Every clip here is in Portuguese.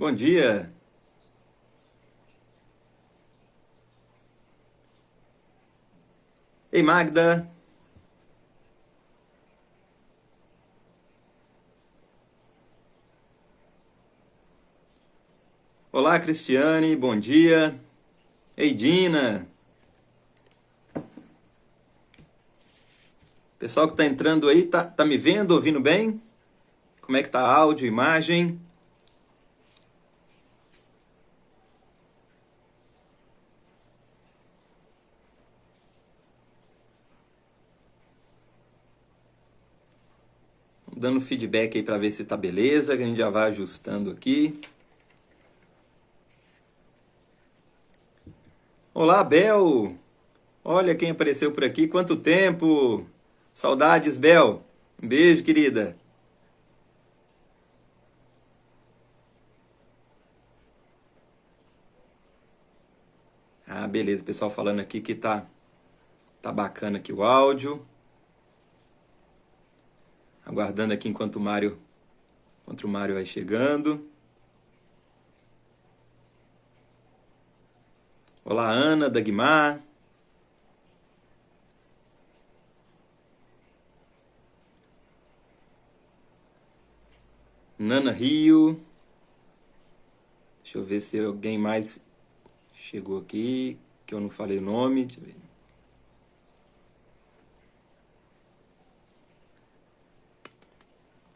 Bom dia. Ei, Magda. Olá, Cristiane. Bom dia. Ei, Dina. Pessoal que tá entrando aí, tá me vendo, ouvindo bem? Como é que tá áudio, imagem? Dando feedback aí para ver se tá beleza, que a gente já vai ajustando aqui. Olá, Bel. Olha quem apareceu por aqui. Quanto tempo? Saudades, Bel. Um beijo, querida. Ah, beleza. Pessoal falando aqui que tá bacana aqui o áudio. Aguardando aqui enquanto o Mário vai chegando. Olá, Ana, Dagmar. Nana Rio. Deixa eu ver se alguém mais chegou aqui, que eu não falei o nome. Deixa eu ver.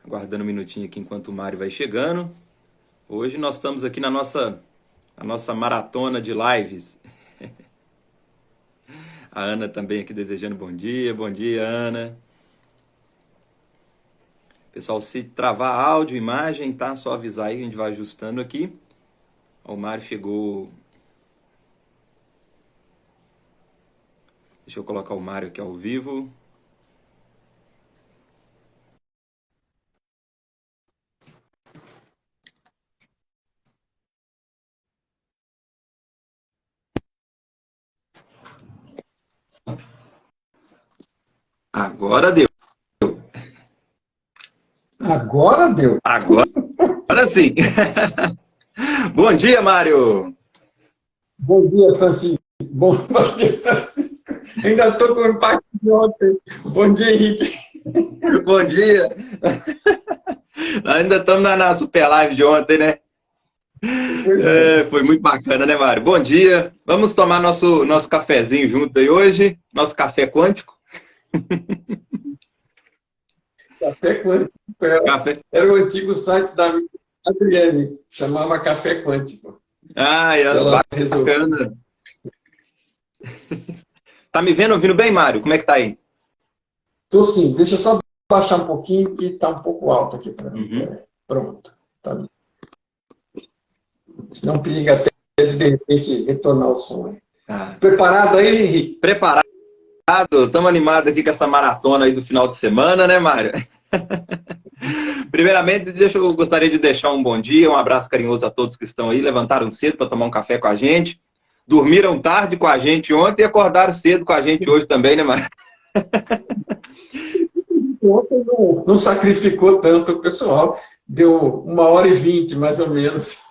Aguardando um minutinho aqui enquanto o Mário vai chegando. Hoje nós estamos aqui na nossa maratona de lives. A Ana também aqui desejando bom dia. Bom dia, Ana. Pessoal, se travar áudio, imagem, tá? Só avisar aí, a gente vai ajustando aqui. Ó, o Mário chegou. Deixa eu colocar o Mário aqui ao vivo. Agora deu. Agora deu. Agora sim. Bom dia, Mário. Bom dia, Francisco. Bom dia, Francisco. Ainda estou com o impacto de ontem. Bom dia, Henrique. Bom dia. Ainda estamos na super live de ontem, né? Foi muito bacana, né, Mário? Bom dia. Vamos tomar nosso cafezinho junto aí hoje. Nosso café quântico. Café Quântico. Café. Era o antigo site da Adriane. Chamava Café Quântico. Ah, Ela resolveu. bacana. Tá me vendo, ouvindo bem, Mário? Como é que tá aí? Estou sim. Deixa eu só baixar um pouquinho, que está um pouco alto aqui para mim. Uhum. Pronto. Tá. Senão periga até de repente retornar o som. Aí. Ah. Preparado aí, Henrique? Preparado. Estamos animados aqui com essa maratona aí do final de semana, né, Mário? Primeiramente, eu gostaria de deixar um bom dia, um abraço carinhoso a todos que estão aí, levantaram cedo para tomar um café com a gente, dormiram tarde com a gente ontem e acordaram cedo com a gente hoje também, né, Mário? Ontem não sacrificou tanto o pessoal. Deu 1h20, mais ou menos.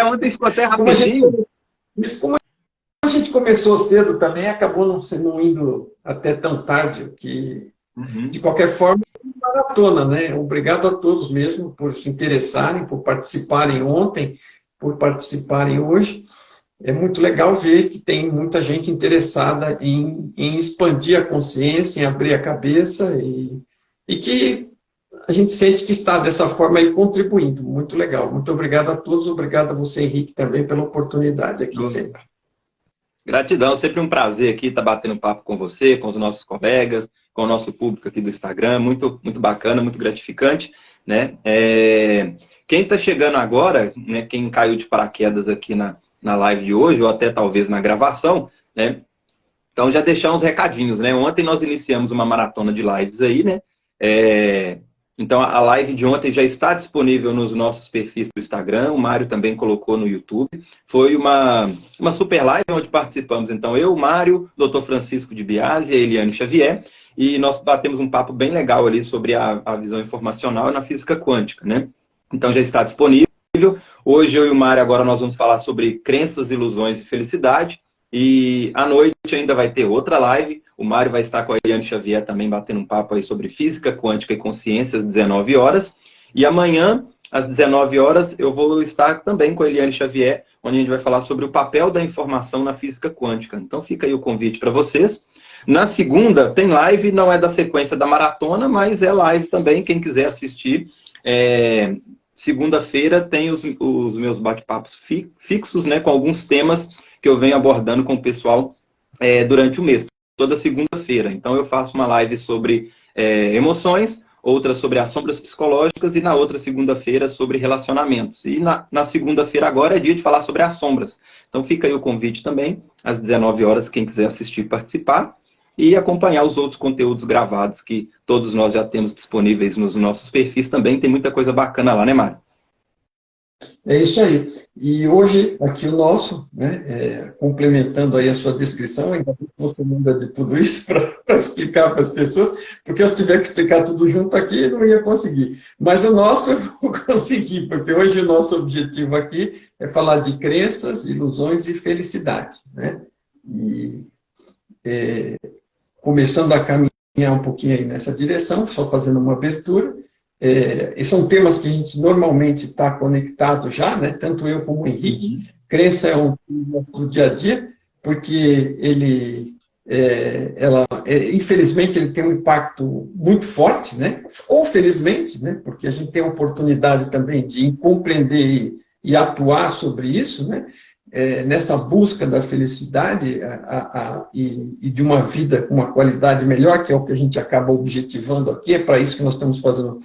Ontem ficou até rapidinho. Como a gente começou cedo também, acabou não indo até tão tarde, que, de qualquer forma, maratona, né? Obrigado a todos mesmo por se interessarem, por participarem ontem, por participarem hoje. É muito legal ver que tem muita gente interessada em expandir a consciência, em abrir a cabeça e que a gente sente que está dessa forma aí contribuindo. Muito legal. Muito obrigado a todos. Obrigado a você, Henrique, também pela oportunidade aqui sempre. Gratidão, sempre um prazer aqui estar batendo um papo com você, com os nossos colegas, com o nosso público aqui do Instagram. Muito, muito bacana, muito gratificante, né? Quem está chegando agora, né, quem caiu de paraquedas aqui na live de hoje, ou até talvez na gravação, né? Então já deixar uns recadinhos, né? Ontem nós iniciamos uma maratona de lives aí, né? Então a live de ontem já está disponível nos nossos perfis do Instagram, o Mário também colocou no YouTube. Foi uma super live onde participamos, então eu, o Mário, o Dr. Francisco de Biasi e a Eliane Xavier, e nós batemos um papo bem legal ali sobre a visão informacional na física quântica, né? Então já está disponível. possível. Hoje eu e o Mário agora nós vamos falar sobre crenças, ilusões e felicidade. E à noite ainda vai ter outra live. O Mário vai estar com a Eliane Xavier também batendo um papo aí sobre física quântica e consciência às 19 horas. E amanhã, às 19 horas, eu vou estar também com a Eliane Xavier, onde a gente vai falar sobre o papel da informação na física quântica. Então fica aí o convite para vocês. Na segunda tem live, não é da sequência da maratona, mas é live também, quem quiser assistir. Segunda-feira tem os meus bate-papos fixos, né, com alguns temas que eu venho abordando com o pessoal durante o mês, toda segunda-feira. Então eu faço uma live sobre emoções, outra sobre as sombras psicológicas e na outra segunda-feira sobre relacionamentos. E na segunda-feira agora é dia de falar sobre as sombras. Então fica aí o convite também, às 19 horas, quem quiser assistir e participar. E acompanhar os outros conteúdos gravados que todos nós já temos disponíveis nos nossos perfis também. Tem muita coisa bacana lá, né, Mário? É isso aí. E hoje, aqui o nosso, né, complementando aí a sua descrição, ainda bem que você lembra de tudo isso para explicar para as pessoas, porque se eu tiver que explicar tudo junto aqui, eu não ia conseguir. Mas o nosso eu vou conseguir, porque hoje o nosso objetivo aqui é falar de crenças, ilusões e felicidade, né? E começando a caminhar um pouquinho aí nessa direção, só fazendo uma abertura. E são temas que a gente normalmente está conectado já, né? Tanto eu como o Henrique. Crença é um nosso dia a dia, porque infelizmente, ele tem um impacto muito forte, né? Ou felizmente, né? Porque a gente tem a oportunidade também de compreender e atuar sobre isso, né? Nessa busca da felicidade e de uma vida com uma qualidade melhor, que é o que a gente acaba objetivando aqui, é para isso que nós estamos fazendo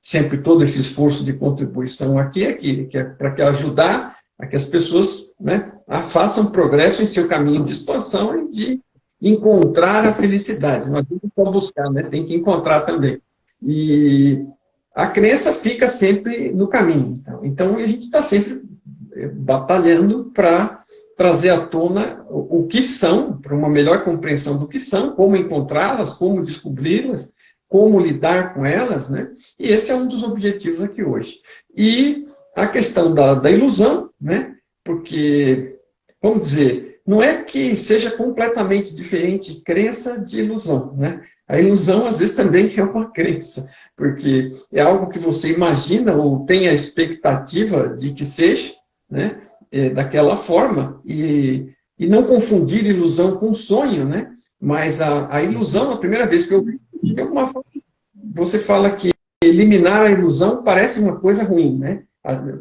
sempre todo esse esforço de contribuição aqui, que é para ajudar a que as pessoas, né, façam progresso em seu caminho de expansão e de encontrar a felicidade. Não adianta só buscar, né? Tem que encontrar também. E a crença fica sempre no caminho. Então a gente está sempre batalhando para trazer à tona o que são, para uma melhor compreensão do que são, como encontrá-las, como descobri-las, como lidar com elas, né? E esse é um dos objetivos aqui hoje. E a questão da ilusão, né? Porque, vamos dizer, não é que seja completamente diferente crença de ilusão, né? A ilusão, às vezes, também é uma crença, porque é algo que você imagina ou tem a expectativa de que seja, né? Daquela forma, e não confundir ilusão com sonho, né? Mas a ilusão, a primeira vez que eu vi, de alguma forma, você fala que eliminar a ilusão parece uma coisa ruim, né?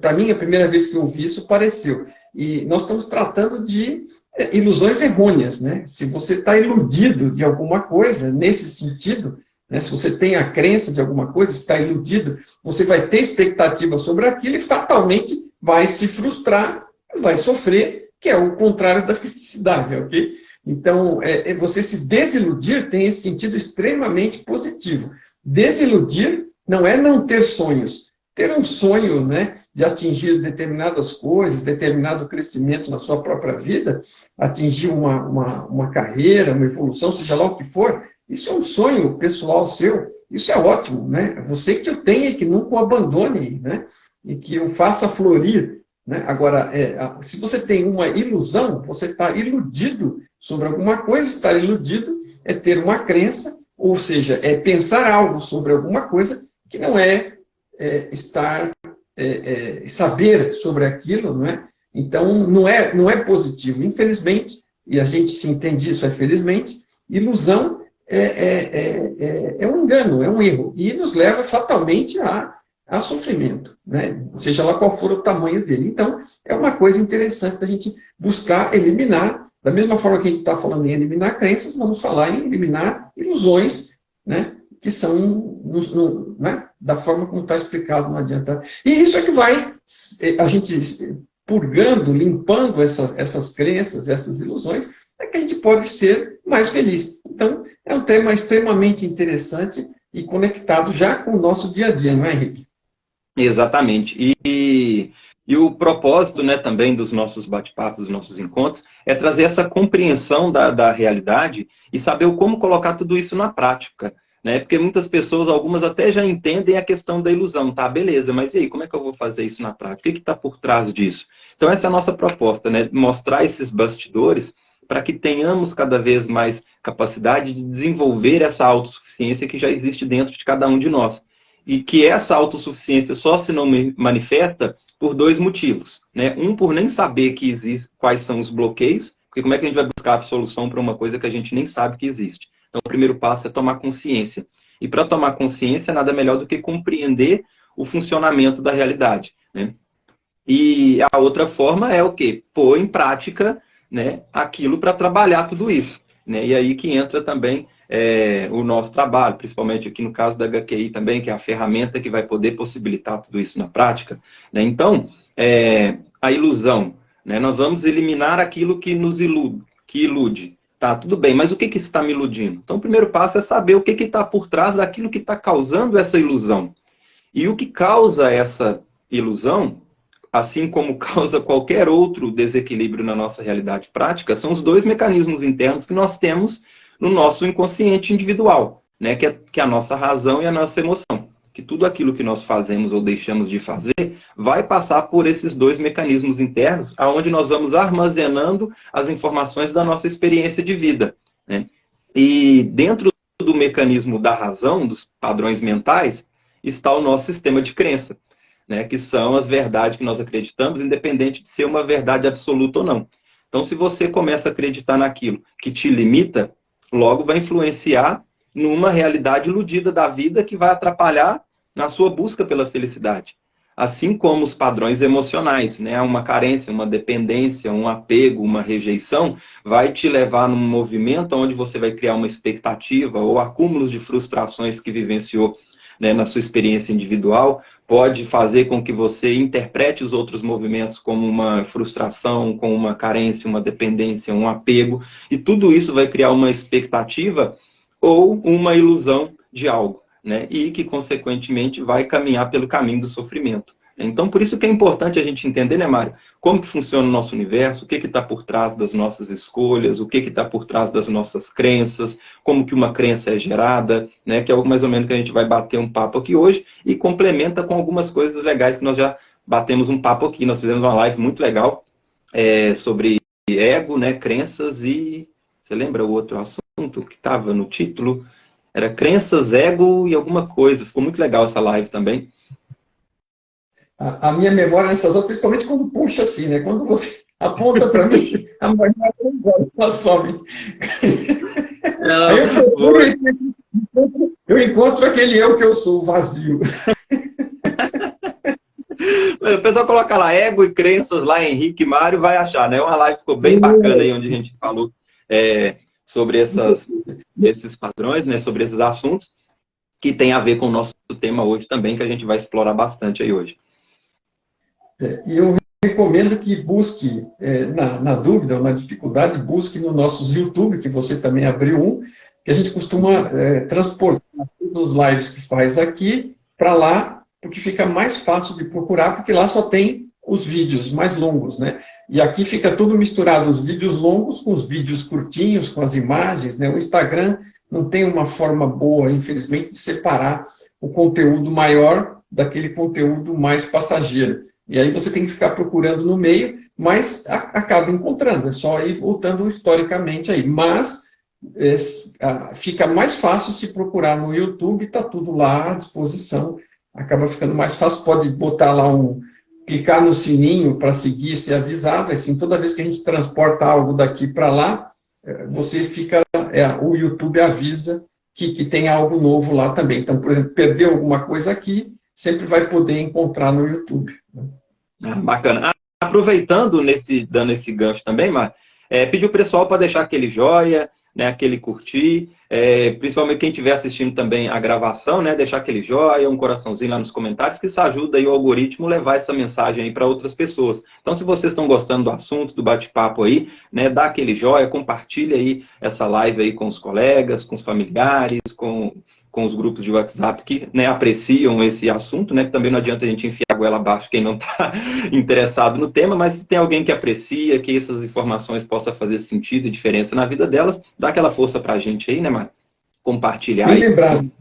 Para mim, a primeira vez que eu vi isso, pareceu. E nós estamos tratando de ilusões errôneas, né? Se você está iludido de alguma coisa, nesse sentido, né? Se você tem a crença de alguma coisa, está iludido, você vai ter expectativa sobre aquilo e fatalmente vai se frustrar, vai sofrer, que é o contrário da felicidade, ok? Então, você se desiludir tem esse sentido extremamente positivo. Desiludir não é não ter sonhos. Ter um sonho, né, de atingir determinadas coisas, determinado crescimento na sua própria vida, atingir uma carreira, uma evolução, seja lá o que for, isso é um sonho pessoal seu. Isso é ótimo, né? Você que o tenha e que nunca o abandone, né? E que o faça florir. Né? Agora, se você tem uma ilusão, você está iludido sobre alguma coisa. Estar iludido é ter uma crença, ou seja, é pensar algo sobre alguma coisa que não saber sobre aquilo, não é? Então, não é positivo. Infelizmente, e a gente se entende isso, felizmente, ilusão é um engano, é um erro, e nos leva fatalmente a sofrimento, né? Seja lá qual for o tamanho dele. Então, é uma coisa interessante da gente buscar eliminar, da mesma forma que a gente está falando em eliminar crenças, vamos falar em eliminar ilusões, né? Que são né? Da forma como está explicado, não adianta. E isso é que vai, a gente purgando, limpando essas crenças, essas ilusões, é que a gente pode ser mais feliz. Então, é um tema extremamente interessante e conectado já com o nosso dia a dia, não é, Henrique? Exatamente. E o propósito, né, também dos nossos bate-papos, dos nossos encontros, é trazer essa compreensão da realidade e saber como colocar tudo isso na prática. né? Porque muitas pessoas, algumas até já entendem a questão da ilusão, tá? Beleza, mas e aí, como é que eu vou fazer isso na prática? O que está por trás disso? Então, essa é a nossa proposta, né? Mostrar esses bastidores para que tenhamos cada vez mais capacidade de desenvolver essa autossuficiência que já existe dentro de cada um de nós. E que essa autossuficiência só se não manifesta por dois motivos, né? Um, por nem saber que existe, quais são os bloqueios, porque como é que a gente vai buscar a solução para uma coisa que a gente nem sabe que existe? Então, o primeiro passo é tomar consciência. E para tomar consciência, nada melhor do que compreender o funcionamento da realidade, né? E a outra forma é o quê? Pôr em prática, né, aquilo para trabalhar tudo isso, né? E aí que entra também o nosso trabalho, principalmente aqui no caso da HQI também, que é a ferramenta que vai poder possibilitar tudo isso na prática, né? Então, a ilusão, né? Nós vamos eliminar aquilo que nos ilude. Tá, tudo bem, mas o que está me iludindo? Então, o primeiro passo é saber o que está por trás daquilo que está causando essa ilusão. E o que causa essa ilusão, assim como causa qualquer outro desequilíbrio na nossa realidade prática, são os dois mecanismos internos que nós temos no nosso inconsciente individual, né? Que é a nossa razão e a nossa emoção. Que tudo aquilo que nós fazemos ou deixamos de fazer vai passar por esses dois mecanismos internos, aonde nós vamos armazenando as informações da nossa experiência de vida, né? E dentro do mecanismo da razão, dos padrões mentais, está o nosso sistema de crença, né? Que são as verdades que nós acreditamos, independente de ser uma verdade absoluta ou não. Então, se você começa a acreditar naquilo que te limita, logo vai influenciar numa realidade iludida da vida que vai atrapalhar na sua busca pela felicidade. Assim como os padrões emocionais, né? Uma carência, uma dependência, um apego, uma rejeição, vai te levar num movimento onde você vai criar uma expectativa ou acúmulos de frustrações que vivenciou, né, na sua experiência individual, pode fazer com que você interprete os outros movimentos como uma frustração, como uma carência, uma dependência, um apego, e tudo isso vai criar uma expectativa ou uma ilusão de algo, né? E que, consequentemente, vai caminhar pelo caminho do sofrimento. Então, por isso que é importante a gente entender, né, Mário? Como que funciona o nosso universo, o que está por trás das nossas escolhas, o que está por trás das nossas crenças, como que uma crença é gerada, né? Que é algo mais ou menos que a gente vai bater um papo aqui hoje e complementa com algumas coisas legais que nós já batemos um papo aqui. Nós fizemos uma live muito legal sobre ego, né, crenças e... Você lembra o outro assunto que estava no título? Era crenças, ego e alguma coisa. Ficou muito legal essa live também. A minha memória nessas horas, principalmente quando puxa assim, né? Quando você aponta para mim, a memória ela some. Aí eu encontro aquele eu que eu sou, vazio. O pessoal coloca lá ego e crenças, lá Henrique Mário vai achar, né? Uma live ficou bem bacana aí, onde a gente falou sobre esses padrões, né? Sobre esses assuntos, que tem a ver com o nosso tema hoje também, que a gente vai explorar bastante aí hoje. E eu recomendo que busque, na dúvida ou na dificuldade, busque nos nossos YouTube, que você também abriu um, que a gente costuma transportar todos os lives que faz aqui para lá, porque fica mais fácil de procurar, porque lá só tem os vídeos mais longos, né? E aqui fica tudo misturado, os vídeos longos com os vídeos curtinhos, com as imagens, né? O Instagram não tem uma forma boa, infelizmente, de separar o conteúdo maior daquele conteúdo mais passageiro. E aí você tem que ficar procurando no meio, mas acaba encontrando, é só ir voltando historicamente aí. Mas fica mais fácil se procurar no YouTube, está tudo lá à disposição, acaba ficando mais fácil, pode botar lá clicar no sininho para seguir e ser avisado, assim, toda vez que a gente transporta algo daqui para lá, você fica, o YouTube avisa que tem algo novo lá também. Então, por exemplo, perdeu alguma coisa aqui, sempre vai poder encontrar no YouTube. Bacana. Aproveitando, dando esse gancho também, Mar, pedir o pessoal para deixar aquele joia, né, aquele curtir, principalmente quem estiver assistindo também a gravação, né, deixar aquele joia, um coraçãozinho lá nos comentários, que isso ajuda aí o algoritmo levar essa mensagem aí para outras pessoas. Então, se vocês estão gostando do assunto, do bate-papo aí, né, dá aquele joia, compartilha aí essa live aí com os colegas, com os familiares, com os grupos de WhatsApp que, né, apreciam esse assunto, né, que também não adianta a gente enfiar a goela abaixo quem não está interessado no tema, mas se tem alguém que aprecia, que essas informações possam fazer sentido e diferença na vida delas, dá aquela força para a gente aí, né, Mário? compartilhar. Bem lembrado.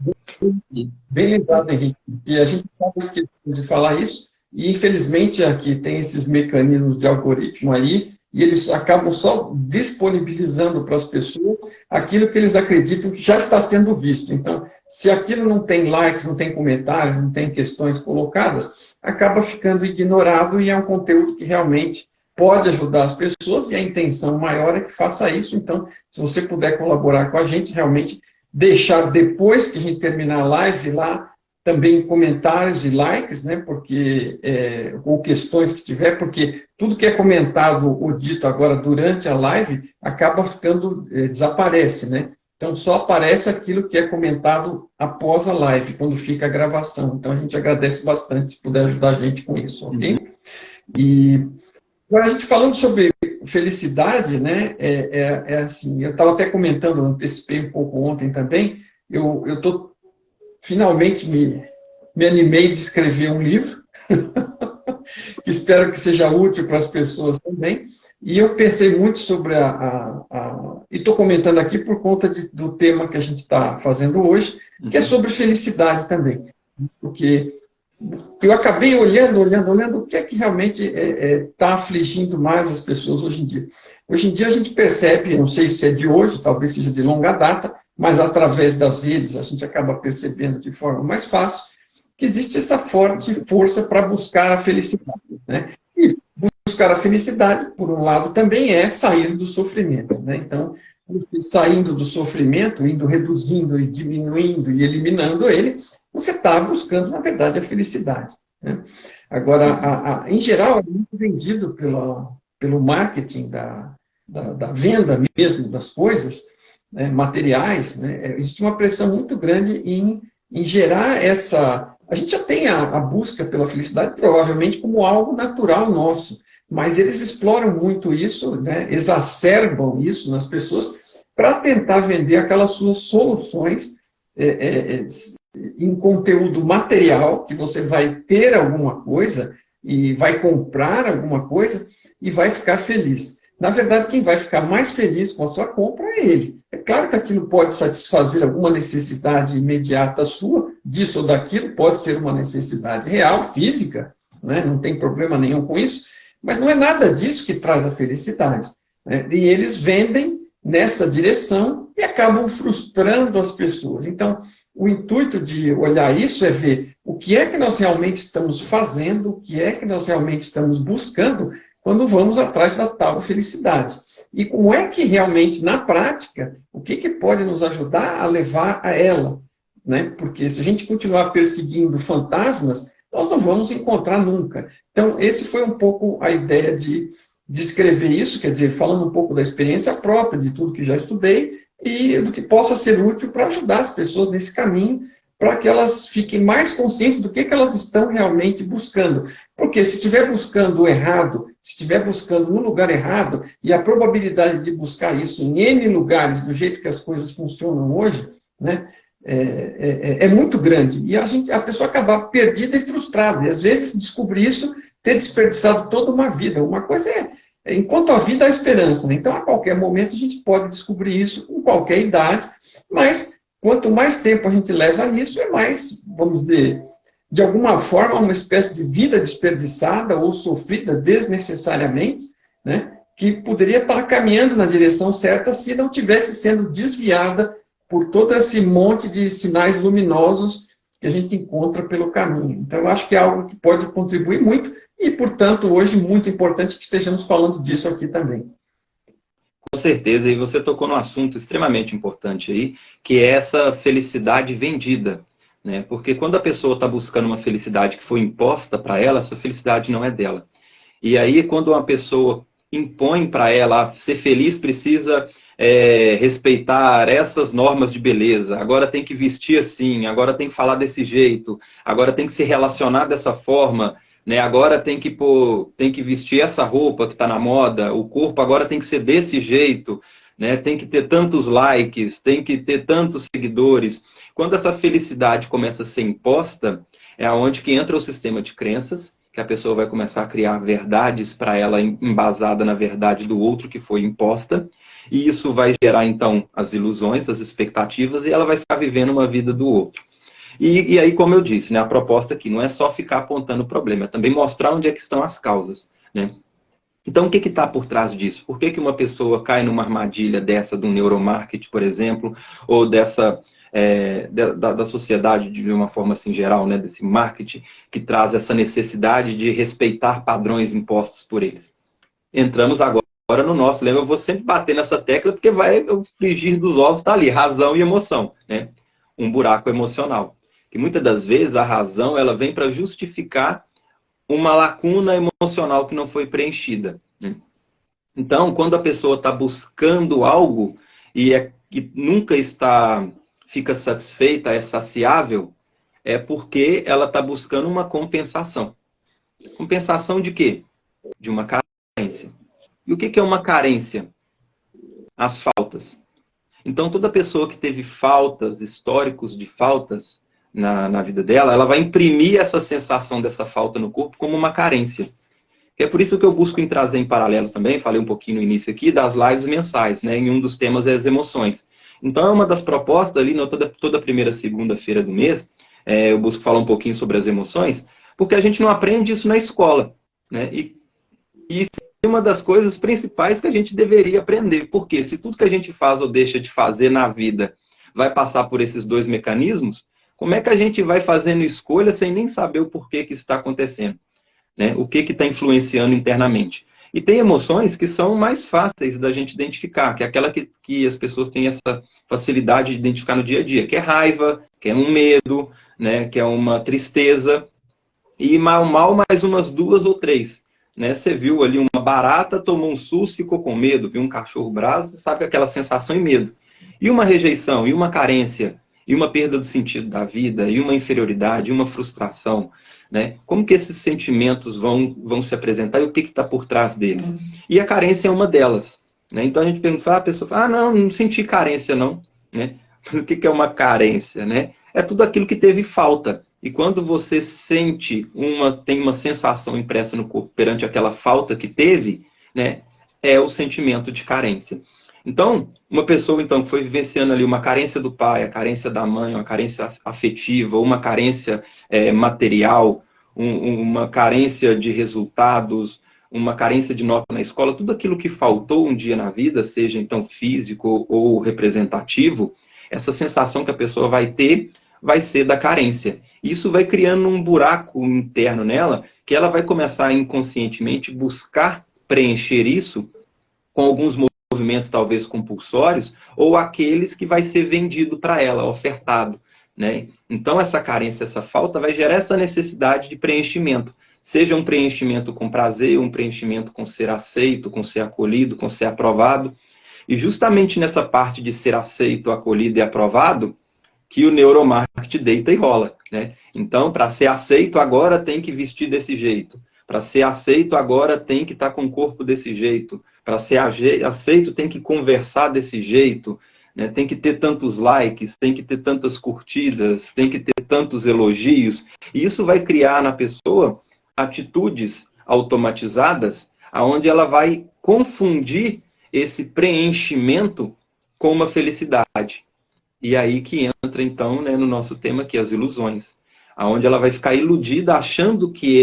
Bem lembrado, Henrique. E a gente estava esquecendo de falar isso, e infelizmente aqui tem esses mecanismos de algoritmo aí, e eles acabam só disponibilizando para as pessoas aquilo que eles acreditam que já está sendo visto. Então, se aquilo não tem likes, não tem comentários, não tem questões colocadas, acaba ficando ignorado e é um conteúdo que realmente pode ajudar as pessoas, e a intenção maior é que faça isso. Então, se você puder colaborar com a gente, realmente deixar depois que a gente terminar a live lá, também comentários e likes, né, porque, ou questões que tiver, porque tudo que é comentado ou dito agora durante a live acaba ficando, desaparece, né? Então, só aparece aquilo que é comentado após a live, quando fica a gravação. Então, a gente agradece bastante se puder ajudar a gente com isso, ok? E agora, a gente falando sobre felicidade, né, assim, eu estava até comentando, antecipei um pouco ontem também, eu estou finalmente me animei de escrever um livro, que espero que seja útil para as pessoas também. E eu pensei muito sobre e estou comentando aqui por conta do tema que a gente está fazendo hoje, que é sobre felicidade também. Porque eu acabei olhando o que é que realmente está afligindo mais as pessoas hoje em dia. Hoje em dia a gente percebe, não sei se é de hoje, talvez seja de longa data, mas através das redes a gente acaba percebendo de forma mais fácil que existe essa forte força para buscar a felicidade, né? E buscar a felicidade, por um lado, também é sair do sofrimento, né? Então, você saindo do sofrimento, indo reduzindo e diminuindo e eliminando ele, você está buscando, na verdade, a felicidade, né? Agora, em geral, é muito vendido pelo marketing da venda mesmo das coisas, né, materiais, né? Existe uma pressão muito grande em gerar essa... A gente já tem a busca pela felicidade, provavelmente, como algo natural nosso, mas eles exploram muito isso, né, exacerbam isso nas pessoas para tentar vender aquelas suas soluções em conteúdo material, que você vai ter alguma coisa e vai comprar alguma coisa e vai ficar feliz. Na verdade, quem vai ficar mais feliz com a sua compra é ele. É claro que aquilo pode satisfazer alguma necessidade imediata sua, disso ou daquilo, pode ser uma necessidade real, física, né? Não tem problema nenhum com isso, mas não é nada disso que traz a felicidade, né? E eles vendem nessa direção e acabam frustrando as pessoas. Então, o intuito de olhar isso é ver o que é que nós realmente estamos fazendo, o que é que nós realmente estamos buscando quando vamos atrás da tal felicidade. E como é que realmente, na prática, o que pode nos ajudar a levar a ela, né? Porque se a gente continuar perseguindo fantasmas, nós não vamos encontrar nunca. Então, esse foi um pouco a ideia de escrever isso, quer dizer, falando um pouco da experiência própria, de tudo que já estudei, e do que possa ser útil para ajudar as pessoas nesse caminho, para que elas fiquem mais conscientes do que elas estão realmente buscando. Porque se estiver buscando o errado, se estiver buscando no lugar errado, e a probabilidade de buscar isso em N lugares, do jeito que as coisas funcionam hoje, né, é muito grande. E a pessoa acaba perdida e frustrada. E às vezes descobrir isso, ter desperdiçado toda uma vida. Uma coisa enquanto a vida há esperança, né? Então a qualquer momento a gente pode descobrir isso com qualquer idade, mas quanto mais tempo a gente leva nisso, é mais, vamos dizer, de alguma forma, uma espécie de vida desperdiçada ou sofrida desnecessariamente, né, que poderia estar caminhando na direção certa se não tivesse sendo desviada por todo esse monte de sinais luminosos que a gente encontra pelo caminho. Então, eu acho que é algo que pode contribuir muito e, portanto, hoje, muito importante que estejamos falando disso aqui também. Com certeza, e você tocou num assunto extremamente importante aí, que é essa felicidade vendida, né? Porque quando a pessoa está buscando uma felicidade que foi imposta para ela, essa felicidade não é dela. E aí, quando uma pessoa impõe para ela ser feliz, precisa respeitar essas normas de beleza, agora tem que vestir assim, agora tem que falar desse jeito, agora tem que se relacionar dessa forma, né? Agora tem que vestir essa roupa que está na moda, o corpo agora tem que ser desse jeito, né? Tem que ter tantos likes, tem que ter tantos seguidores. Quando essa felicidade começa a ser imposta, é aonde que entra o sistema de crenças, que a pessoa vai começar a criar verdades para ela embasada na verdade do outro que foi imposta. E isso vai gerar, então, as ilusões, as expectativas, e ela vai ficar vivendo uma vida do outro. E aí, como eu disse, né, a proposta aqui não é só ficar apontando o problema, é também mostrar onde é que estão as causas, né? Então, o que está por trás disso? Por que uma pessoa cai numa armadilha dessa do neuromarketing, por exemplo, ou dessa da sociedade de uma forma assim geral, né, desse marketing que traz essa necessidade de respeitar padrões impostos por eles? Entramos agora no nosso, lembra? Eu vou sempre bater nessa tecla porque o frigir dos ovos está ali, razão e emoção, né? Um buraco emocional. Que muitas das vezes a razão ela vem para justificar uma lacuna emocional que não foi preenchida, né? Então, quando a pessoa está buscando algo que nunca fica satisfeita, é saciável, é porque ela está buscando uma compensação. Compensação de quê? De uma carência. E o que é uma carência? As faltas. Então, toda pessoa que teve faltas, históricos de faltas na vida dela, ela vai imprimir essa sensação dessa falta no corpo como uma carência. É por isso que eu busco trazer em paralelo também, falei um pouquinho no início aqui, das lives mensais, né? E um dos temas é as emoções. Então, é uma das propostas ali, toda primeira segunda-feira do mês, eu busco falar um pouquinho sobre as emoções, porque a gente não aprende isso na escola, né? E isso é uma das coisas principais que a gente deveria aprender. Porque se tudo que a gente faz ou deixa de fazer na vida vai passar por esses dois mecanismos, como é que a gente vai fazendo escolha sem nem saber o porquê que isso está acontecendo? Né? O que está influenciando internamente? E tem emoções que são mais fáceis da gente identificar, que é aquela que as pessoas têm essa facilidade de identificar no dia a dia, que é raiva, que é um medo, né? Que é uma tristeza, e mal mais umas 2 ou 3. Né? Você viu ali uma barata, tomou um susto, ficou com medo, viu um cachorro bravo, sabe que aquela sensação e medo. E uma rejeição, e uma carência, e uma perda do sentido da vida, e uma inferioridade, e uma frustração, né? Como que esses sentimentos vão se apresentar e o que está por trás deles? E a carência é uma delas. Né? Então a gente pergunta, a pessoa fala, não senti carência não. Né? O que é uma carência? Né? É tudo aquilo que teve falta. E quando você tem uma sensação impressa no corpo perante aquela falta que teve, né, é o sentimento de carência. Então, uma pessoa então, que foi vivenciando ali uma carência do pai, a carência da mãe, uma carência afetiva, uma carência material, uma carência de resultados, uma carência de nota na escola, tudo aquilo que faltou um dia na vida, seja então físico ou representativo, essa sensação que a pessoa vai ter vai ser da carência. Isso vai criando um buraco interno nela, que ela vai começar inconscientemente buscar preencher isso com alguns movimentos talvez compulsórios, ou aqueles que vai ser vendido para ela, ofertado. Né? Então essa carência, essa falta vai gerar essa necessidade de preenchimento. Seja um preenchimento com prazer, um preenchimento com ser aceito, com ser acolhido, com ser aprovado. E justamente nessa parte de ser aceito, acolhido e aprovado, que o neuromarketing deita e rola. Né? Então, para ser aceito agora tem que vestir desse jeito. Para ser aceito agora tem que estar com o corpo desse jeito. Para ser aceito tem que conversar desse jeito. Né? Tem que ter tantos likes, tem que ter tantas curtidas, tem que ter tantos elogios. E isso vai criar na pessoa atitudes automatizadas, onde ela vai confundir esse preenchimento com uma felicidade. E aí que entra, então, né, no nosso tema aqui, as ilusões. Onde ela vai ficar iludida achando que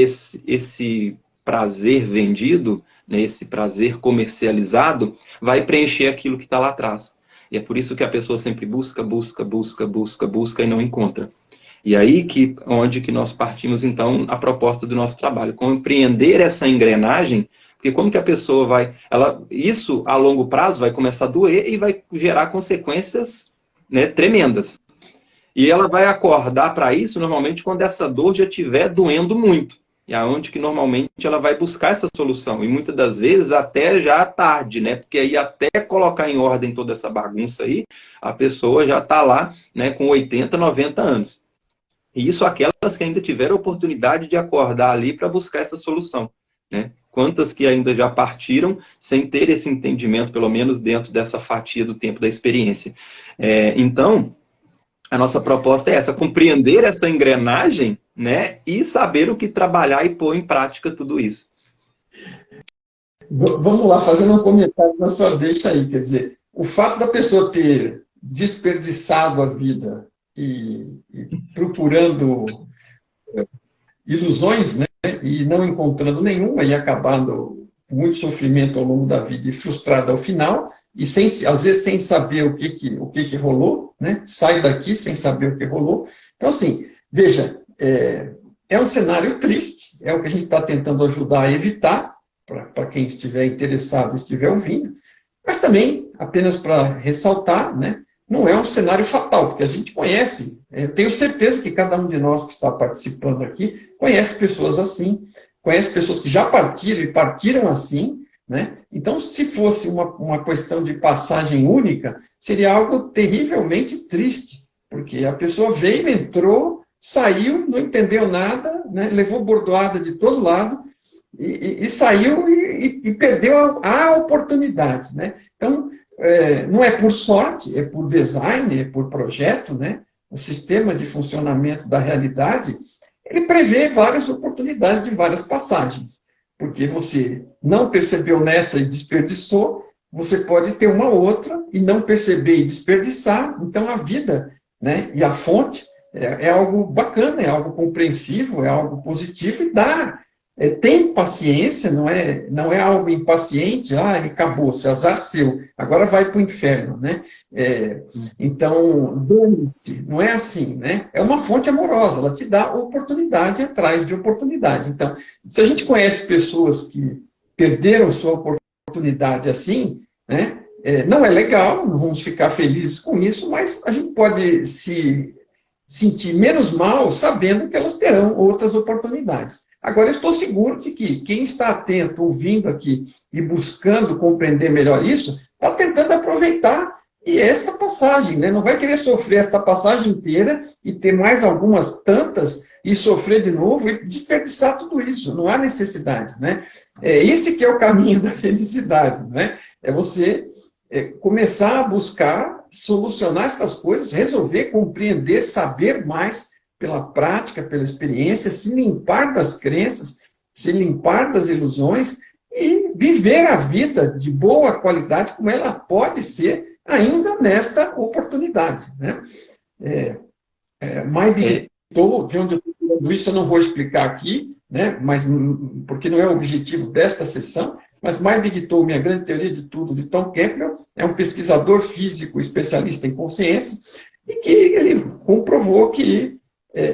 esse prazer vendido, né, esse prazer comercializado, vai preencher aquilo que está lá atrás. E é por isso que a pessoa sempre busca e não encontra. E aí onde que nós partimos, então, a proposta do nosso trabalho. Compreender essa engrenagem, porque como que a pessoa isso, a longo prazo, vai começar a doer e vai gerar consequências, né, tremendas. E ela vai acordar para isso, normalmente, quando essa dor já estiver doendo muito. E aonde que, normalmente, ela vai buscar essa solução. E muitas das vezes, até já tarde, né? Porque aí, até colocar em ordem toda essa bagunça aí, a pessoa já está lá, né, com 80, 90 anos. E isso aquelas que ainda tiveram a oportunidade de acordar ali para buscar essa solução. Né? Quantas que ainda já partiram sem ter esse entendimento, pelo menos dentro dessa fatia do tempo da experiência. Então, a nossa proposta é essa, compreender essa engrenagem, né, e saber o que trabalhar e pôr em prática tudo isso. Vamos lá, fazendo um comentário na sua deixa aí, quer dizer, o fato da pessoa ter desperdiçado a vida e procurando ilusões, né, e não encontrando nenhuma e acabando com muito sofrimento ao longo da vida e frustrado ao final, e sem, às vezes sem saber o que rolou, né, sai daqui sem saber o que rolou. Então, assim, veja, é um cenário triste, é o que a gente está tentando ajudar a evitar, para quem estiver interessado, estiver ouvindo, mas também, apenas para ressaltar, né, não é um cenário fatal, porque a gente conhece, eu tenho certeza que cada um de nós que está participando aqui conhece pessoas assim, conhece pessoas que já partiram e partiram assim, né? Então, se fosse uma questão de passagem única, seria algo terrivelmente triste, porque a pessoa veio, entrou, saiu, não entendeu nada, né? Levou bordoada de todo lado, e saiu e perdeu a oportunidade, né? Então, não é por sorte, é por design, é por projeto, né? O sistema de funcionamento da realidade, ele prevê várias oportunidades de várias passagens, porque você não percebeu nessa e desperdiçou, você pode ter uma outra e não perceber e desperdiçar. Então, a vida, né, e a fonte é algo bacana, é algo compreensivo, é algo positivo e dá. Tem paciência, não é algo impaciente, acabou, se azar seu, agora vai para o inferno, né? Então, dane-se, não é assim, né? É uma fonte amorosa, ela te dá oportunidade atrás de oportunidade. Então, se a gente conhece pessoas que perderam sua oportunidade assim, né? Não é legal, não vamos ficar felizes com isso, mas a gente pode se sentir menos mal sabendo que elas terão outras oportunidades. Agora, eu estou seguro de que quem está atento, ouvindo aqui e buscando compreender melhor isso, está tentando aproveitar e esta passagem, né? Não vai querer sofrer esta passagem inteira e ter mais algumas tantas e sofrer de novo e desperdiçar tudo isso. Não há necessidade, né? Esse que é o caminho da felicidade, né? É você começar a buscar solucionar essas coisas, resolver, compreender, saber mais pela prática, pela experiência, se limpar das crenças, se limpar das ilusões e viver a vida de boa qualidade como ela pode ser ainda nesta oportunidade, né? Mai Bigtou, de onde eu estou falando isso, eu não vou explicar aqui, né? Mas, porque não é o objetivo desta sessão, mas Mai Bigtou, Minha Grande Teoria de Tudo, de Tom Campbell, é um pesquisador físico especialista em consciência, e que ele comprovou que,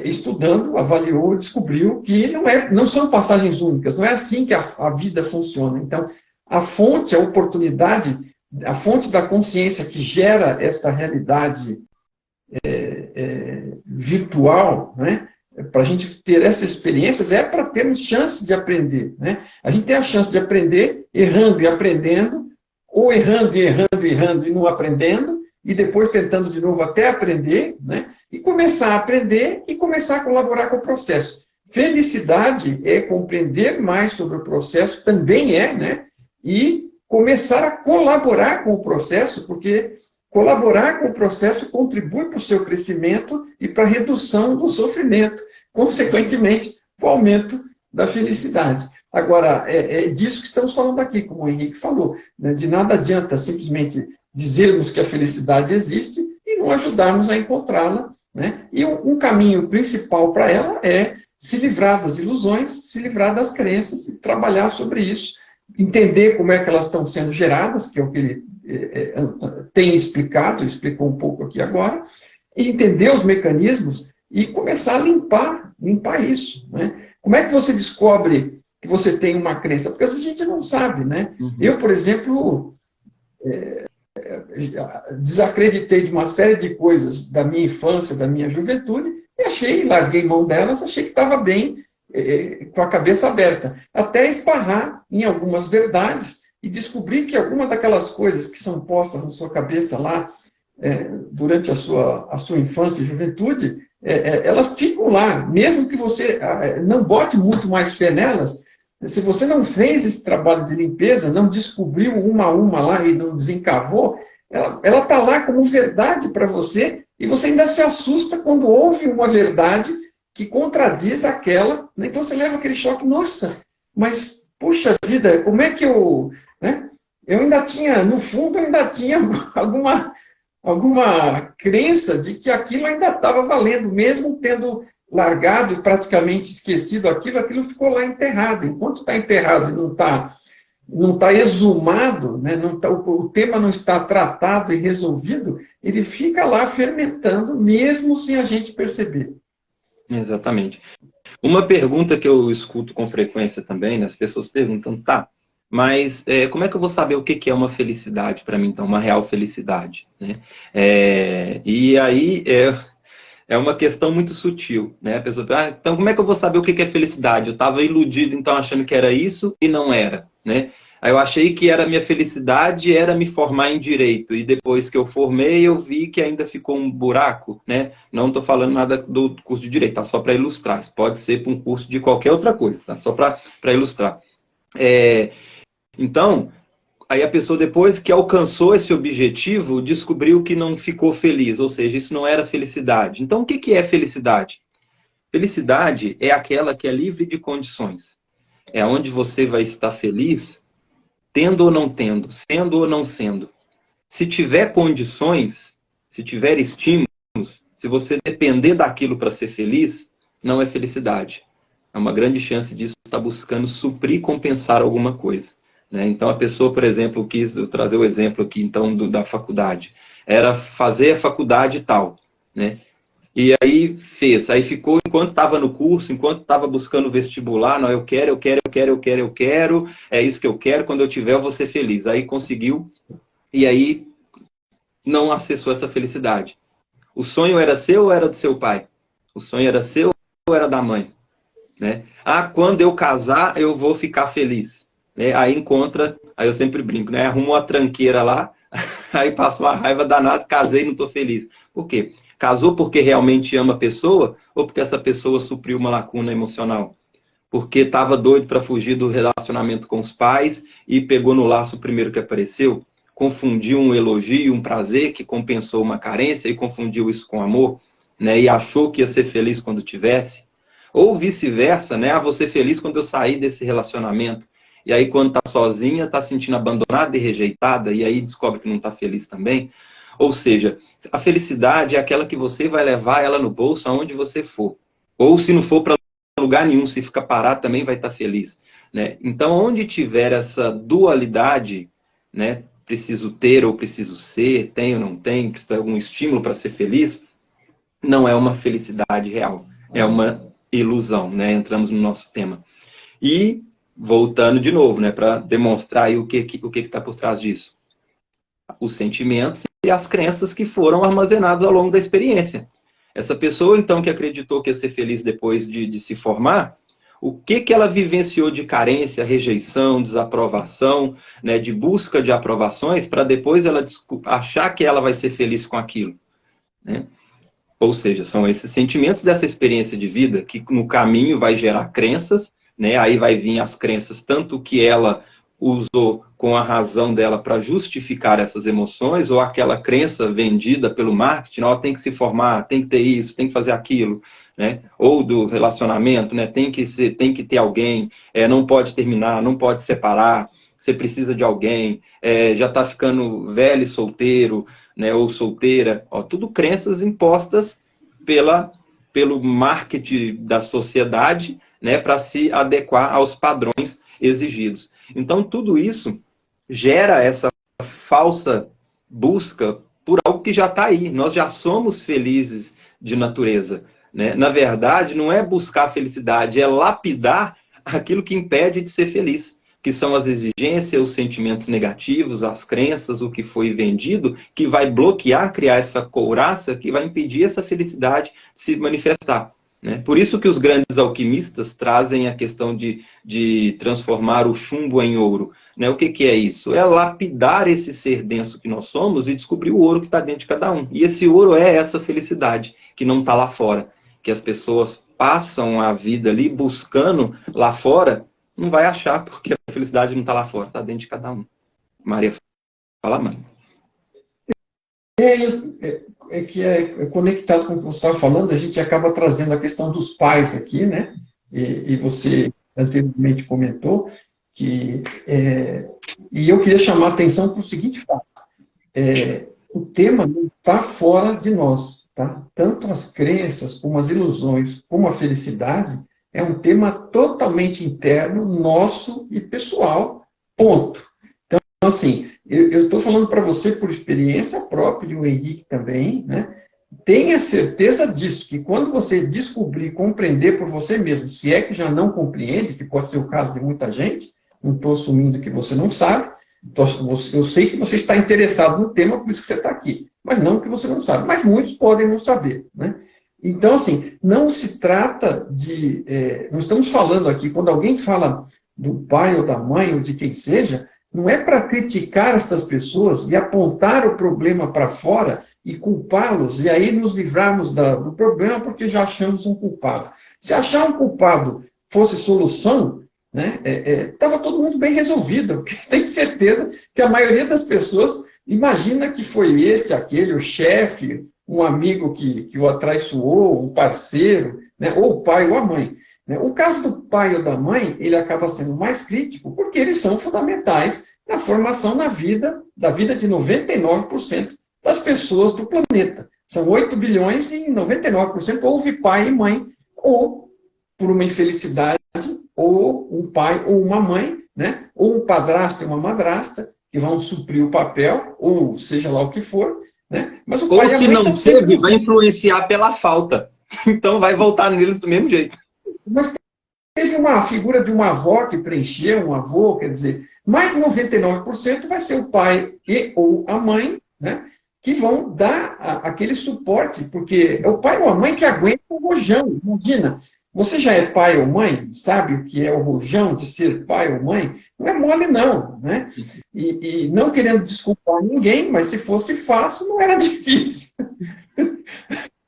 estudando, avaliou, descobriu que não são passagens únicas, não é assim que a vida funciona. Então, a fonte, a oportunidade, a fonte da consciência que gera esta realidade virtual, né? Para a gente ter essas experiências, é para termos chance de aprender, né? A gente tem a chance de aprender errando e aprendendo, ou errando e errando e errando e não aprendendo, e depois tentando de novo até aprender, né? E começar a aprender e começar a colaborar com o processo. Felicidade é compreender mais sobre o processo, também né? E começar a colaborar com o processo, porque colaborar com o processo contribui para o seu crescimento e para a redução do sofrimento, consequentemente, para o aumento da felicidade. Agora, é disso que estamos falando aqui, como o Henrique falou, né? De nada adianta simplesmente dizermos que a felicidade existe e não ajudarmos a encontrá-la, né? E um caminho principal para ela é se livrar das ilusões, se livrar das crenças e trabalhar sobre isso, entender como é que elas estão sendo geradas, que é o que ele tem explicado, explicou um pouco aqui agora, e entender os mecanismos e começar a limpar isso, né? Como é que você descobre que você tem uma crença? Porque a gente não sabe, né? Uhum. Eu, por exemplo, desacreditei de uma série de coisas da minha infância, da minha juventude, e larguei mão delas, achei que estava bem, com a cabeça aberta, até esbarrar em algumas verdades e descobrir que alguma daquelas coisas que são postas na sua cabeça lá durante a sua infância e juventude, elas ficam lá, mesmo que você não bote muito mais fé nelas. Se você não fez esse trabalho de limpeza, não descobriu uma a uma lá e não desencavou, ela está lá como verdade para você e você ainda se assusta quando ouve uma verdade que contradiz aquela. Então você leva aquele choque, nossa, mas puxa vida, como é que eu... Né? Eu ainda tinha, no fundo, eu ainda tinha alguma crença de que aquilo ainda estava valendo, mesmo tendo largado e praticamente esquecido aquilo ficou lá enterrado. Enquanto está enterrado e não tá exumado, né? O tema não está tratado e resolvido, ele fica lá fermentando, mesmo sem a gente perceber. Exatamente. Uma pergunta que eu escuto com frequência também, né? As pessoas perguntam, tá, mas como é que eu vou saber o que que é uma felicidade para mim, então, uma real felicidade, né? E aí é uma questão muito sutil, né? A pessoa fala, então como é que eu vou saber o que que é felicidade? Eu estava iludido, então, achando que era isso e não era, né? Aí eu achei que era minha felicidade, era me formar em direito. E depois que eu formei, eu vi que ainda ficou um buraco, né? Não estou falando nada do curso de direito, tá? Só para ilustrar. Isso pode ser para um curso de qualquer outra coisa, tá? Só para ilustrar. Então, aí a pessoa, depois que alcançou esse objetivo, descobriu que não ficou feliz, ou seja, isso não era felicidade. Então, o que que é felicidade? Felicidade é aquela que é livre de condições. É onde você vai estar feliz, tendo ou não tendo, sendo ou não sendo. Se tiver condições, se tiver estímulos, se você depender daquilo para ser feliz, não é felicidade. É uma grande chance disso estar buscando suprir, compensar alguma coisa. Né? Então, a pessoa, por exemplo, quis trazer o exemplo aqui então da faculdade. Era fazer a faculdade tal, né? E aí fez, aí ficou enquanto estava no curso, enquanto estava buscando vestibular, não, eu quero, é isso que eu quero, quando eu tiver eu vou ser feliz. Aí conseguiu, e aí não acessou essa felicidade. O sonho era seu ou era do seu pai? O sonho era seu ou era da mãe? Né? Ah, quando eu casar eu vou ficar feliz. Né? Aí encontra, aí eu sempre brinco, né? Arrumou uma tranqueira lá, aí passou uma raiva danada, casei e não estou feliz. Por quê? Casou porque realmente ama a pessoa ou porque essa pessoa supriu uma lacuna emocional? Porque estava doido para fugir do relacionamento com os pais e pegou no laço o primeiro que apareceu? Confundiu um elogio, um prazer que compensou uma carência e confundiu isso com amor, né? E achou que ia ser feliz quando tivesse? Ou vice-versa, né? Ah, vou ser feliz quando eu sair desse relacionamento. E aí, quando está sozinha, está se sentindo abandonada e rejeitada, e aí descobre que não está feliz também. Ou seja, a felicidade é aquela que você vai levar ela no bolso aonde você for. Ou se não for para lugar nenhum, se ficar parado também vai estar feliz. Né? Então, onde tiver essa dualidade, né? Preciso ter ou preciso ser, tem ou não tem, precisa de algum estímulo para ser feliz, não é uma felicidade real. É uma ilusão, né? Entramos no nosso tema. E, voltando de novo, né? Para demonstrar aí o que está por trás disso. Os sentimentos e as crenças que foram armazenados ao longo da experiência. Essa pessoa, então, que acreditou que ia ser feliz depois de se formar, o que ela vivenciou de carência, rejeição, desaprovação, né, de busca de aprovações, para depois ela achar que ela vai ser feliz com aquilo. Né? Ou seja, são esses sentimentos dessa experiência de vida que no caminho vai gerar crenças, né? Aí vai vir as crenças, tanto que ela usou com a razão dela para justificar essas emoções, ou aquela crença vendida pelo marketing, ó, tem que se formar, tem que ter isso, tem que fazer aquilo, né? Ou do relacionamento, né? Tem que ter alguém, não pode terminar, não pode separar, você precisa de alguém, já está ficando velho e solteiro, né, ou solteira, ó, tudo crenças impostas pelo marketing da sociedade, né, para se adequar aos padrões exigidos. Então, tudo isso gera essa falsa busca por algo que já está aí. Nós já somos felizes de natureza. Né? Na verdade, não é buscar a felicidade, é lapidar aquilo que impede de ser feliz, que são as exigências, os sentimentos negativos, as crenças, o que foi vendido, que vai bloquear, criar essa couraça, que vai impedir essa felicidade de se manifestar. Né? Por isso que os grandes alquimistas trazem a questão de transformar o chumbo em ouro. Né? O que é isso? É lapidar esse ser denso que nós somos e descobrir o ouro que está dentro de cada um. E esse ouro é essa felicidade que não está lá fora. Que as pessoas passam a vida ali buscando lá fora, não vai achar, porque a felicidade não está lá fora, está dentro de cada um. Maria, fala, mãe. Que é conectado com o que você estava falando, a gente acaba trazendo a questão dos pais aqui, né? E você anteriormente comentou E eu queria chamar a atenção para o seguinte fato. O tema não está fora de nós. Tá? Tanto as crenças, como as ilusões, como a felicidade, é um tema totalmente interno, nosso e pessoal, ponto. Então, assim, eu estou falando para você por experiência própria, e o Henrique também, né? Tenha certeza disso, que quando você descobrir, compreender por você mesmo, se é que já não compreende, que pode ser o caso de muita gente, não estou assumindo que você não sabe, eu sei que você está interessado no tema, por isso que você está aqui, mas não que você não sabe. Mas muitos podem não saber, né? Então, assim, não se trata de... não estamos falando aqui, quando alguém fala do pai ou da mãe ou de quem seja, não é para criticar estas pessoas e apontar o problema para fora e culpá-los, e aí nos livrarmos do problema porque já achamos um culpado. Se achar um culpado fosse solução, né, estava todo mundo bem resolvido, porque tenho certeza que a maioria das pessoas imagina que foi esse, aquele, o chefe, um amigo que o atraiçoou, um parceiro, né, ou o pai ou a mãe. Né? O caso do pai ou da mãe, ele acaba sendo mais crítico, porque eles são fundamentais na formação da vida de 99% das pessoas do planeta. São 8 bilhões e 99% houve pai e mãe, ou por uma infelicidade, ou um pai ou uma mãe, né? Ou um padrasto e uma madrasta, que vão suprir o papel, ou seja lá o que for. Né? Mas o pai ou se não teve, vai influenciar pela falta. Então vai voltar neles do mesmo jeito. Mas teve uma figura de uma avó que preencheu, um avô, quer dizer, mais 99% vai ser o pai ou a mãe, né? Que vão dar aquele suporte, porque é o pai ou a mãe que aguenta o rojão. Imagina, você já é pai ou mãe, sabe o que é o rojão de ser pai ou mãe? Não é mole, não. Né? E não querendo desculpar ninguém, mas se fosse fácil, não era difícil.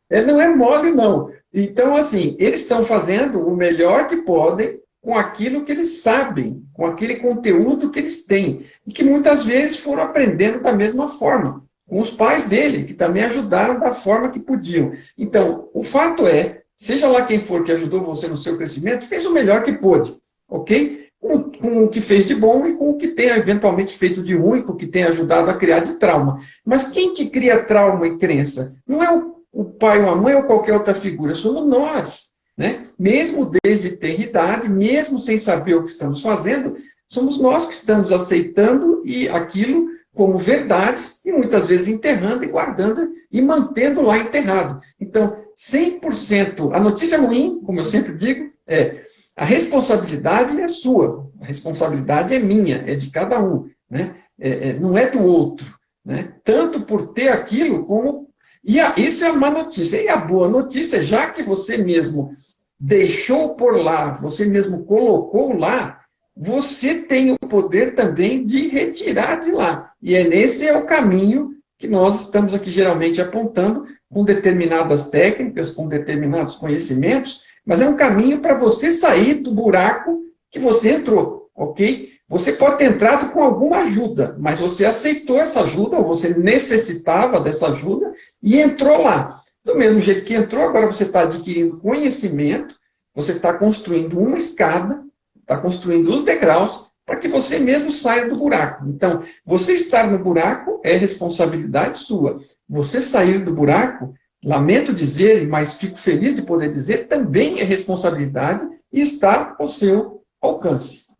Não é mole, não. Então, assim, eles estão fazendo o melhor que podem com aquilo que eles sabem, com aquele conteúdo que eles têm, e que muitas vezes foram aprendendo da mesma forma, com os pais dele, que também ajudaram da forma que podiam. Então, o fato é, seja lá quem for que ajudou você no seu crescimento, fez o melhor que pôde, ok? Com o que fez de bom e com o que tenha eventualmente feito de ruim, com o que tenha ajudado a criar de trauma. Mas quem que cria trauma e crença? Não é o pai ou a mãe ou qualquer outra figura, somos nós. Né? Mesmo desde ter idade, mesmo sem saber o que estamos fazendo, somos nós que estamos aceitando aquilo como verdades e muitas vezes enterrando e guardando e mantendo lá enterrado. Então, 100%, a notícia ruim, como eu sempre digo, a responsabilidade é sua, a responsabilidade é minha, é de cada um, né? Não é do outro. Né? Tanto por ter aquilo como... isso é a má notícia. E a boa notícia, já que você mesmo deixou por lá, você mesmo colocou lá, você tem o poder também de retirar de lá. E esse é o caminho que nós estamos aqui geralmente apontando, com determinadas técnicas, com determinados conhecimentos, mas é um caminho para você sair do buraco que você entrou, ok? Você pode ter entrado com alguma ajuda, mas você aceitou essa ajuda, ou você necessitava dessa ajuda, e entrou lá. Do mesmo jeito que entrou, agora você está adquirindo conhecimento, você está construindo uma escada, está construindo os degraus, para que você mesmo saia do buraco. Então, você estar no buraco é responsabilidade sua. Você sair do buraco, lamento dizer, mas fico feliz de poder dizer, também é responsabilidade e está ao seu alcance.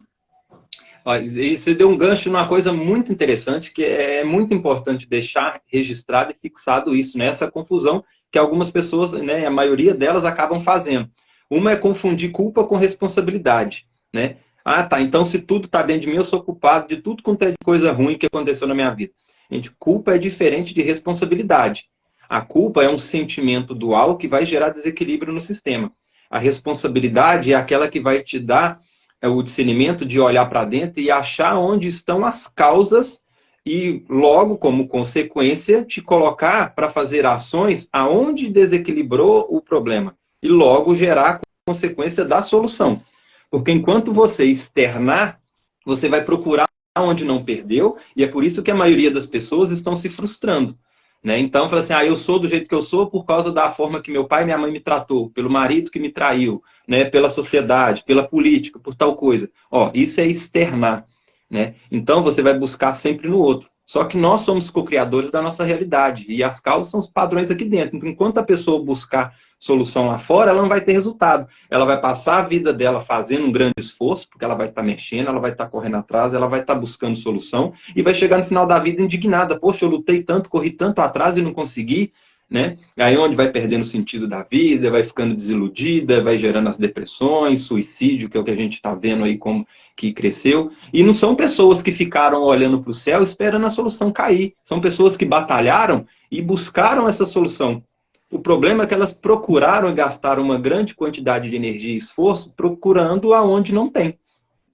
E você deu um gancho numa coisa muito interessante, que é muito importante deixar registrado e fixado isso, né? Essa confusão que algumas pessoas, né, a maioria delas, acabam fazendo. Uma é confundir culpa com responsabilidade, né? Ah, tá, então se tudo está dentro de mim, eu sou culpado de tudo quanto é de coisa ruim que aconteceu na minha vida. Gente, culpa é diferente de responsabilidade. A culpa é um sentimento dual que vai gerar desequilíbrio no sistema. A responsabilidade é aquela que vai te dar o discernimento de olhar para dentro e achar onde estão as causas e logo, como consequência, te colocar para fazer ações aonde desequilibrou o problema e logo gerar a consequência da solução. Porque enquanto você externar, você vai procurar onde não perdeu, e é por isso que a maioria das pessoas estão se frustrando. Né? Então, fala assim, eu sou do jeito que eu sou por causa da forma que meu pai e minha mãe me tratou, pelo marido que me traiu, né? Pela sociedade, pela política, por tal coisa. Isso é externar. Né? Então, você vai buscar sempre no outro. Só que nós somos co-criadores da nossa realidade. E as causas são os padrões aqui dentro. Então, enquanto a pessoa buscar solução lá fora, ela não vai ter resultado. Ela vai passar a vida dela fazendo um grande esforço, porque ela vai estar mexendo, ela vai estar correndo atrás, ela vai estar buscando solução, e vai chegar no final da vida indignada. Poxa, eu lutei tanto, corri tanto atrás e não consegui. Né? Aí onde vai perdendo o sentido da vida, vai ficando desiludida, vai gerando as depressões, suicídio, que é o que a gente está vendo aí como que cresceu. E não são pessoas que ficaram olhando para o céu esperando a solução cair. São pessoas que batalharam e buscaram essa solução. O problema é que elas procuraram e gastaram uma grande quantidade de energia e esforço procurando aonde não tem.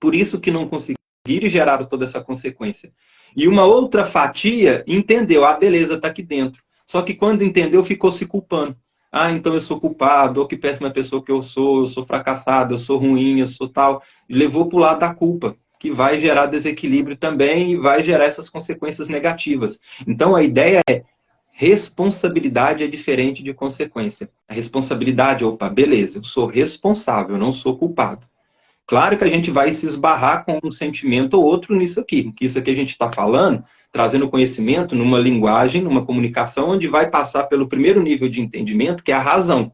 Por isso que não conseguiram e geraram toda essa consequência. E uma outra fatia entendeu, beleza, está aqui dentro. Só que quando entendeu, ficou se culpando. Então eu sou culpado, que péssima pessoa que eu sou fracassado, eu sou ruim, eu sou tal. Levou para o lado da culpa, que vai gerar desequilíbrio também e vai gerar essas consequências negativas. Então a ideia é, responsabilidade é diferente de consequência. A responsabilidade, beleza, eu sou responsável, eu não sou culpado. Claro que a gente vai se esbarrar com um sentimento ou outro nisso aqui, que isso aqui a gente está falando, trazendo conhecimento numa linguagem, numa comunicação, onde vai passar pelo primeiro nível de entendimento, que é a razão.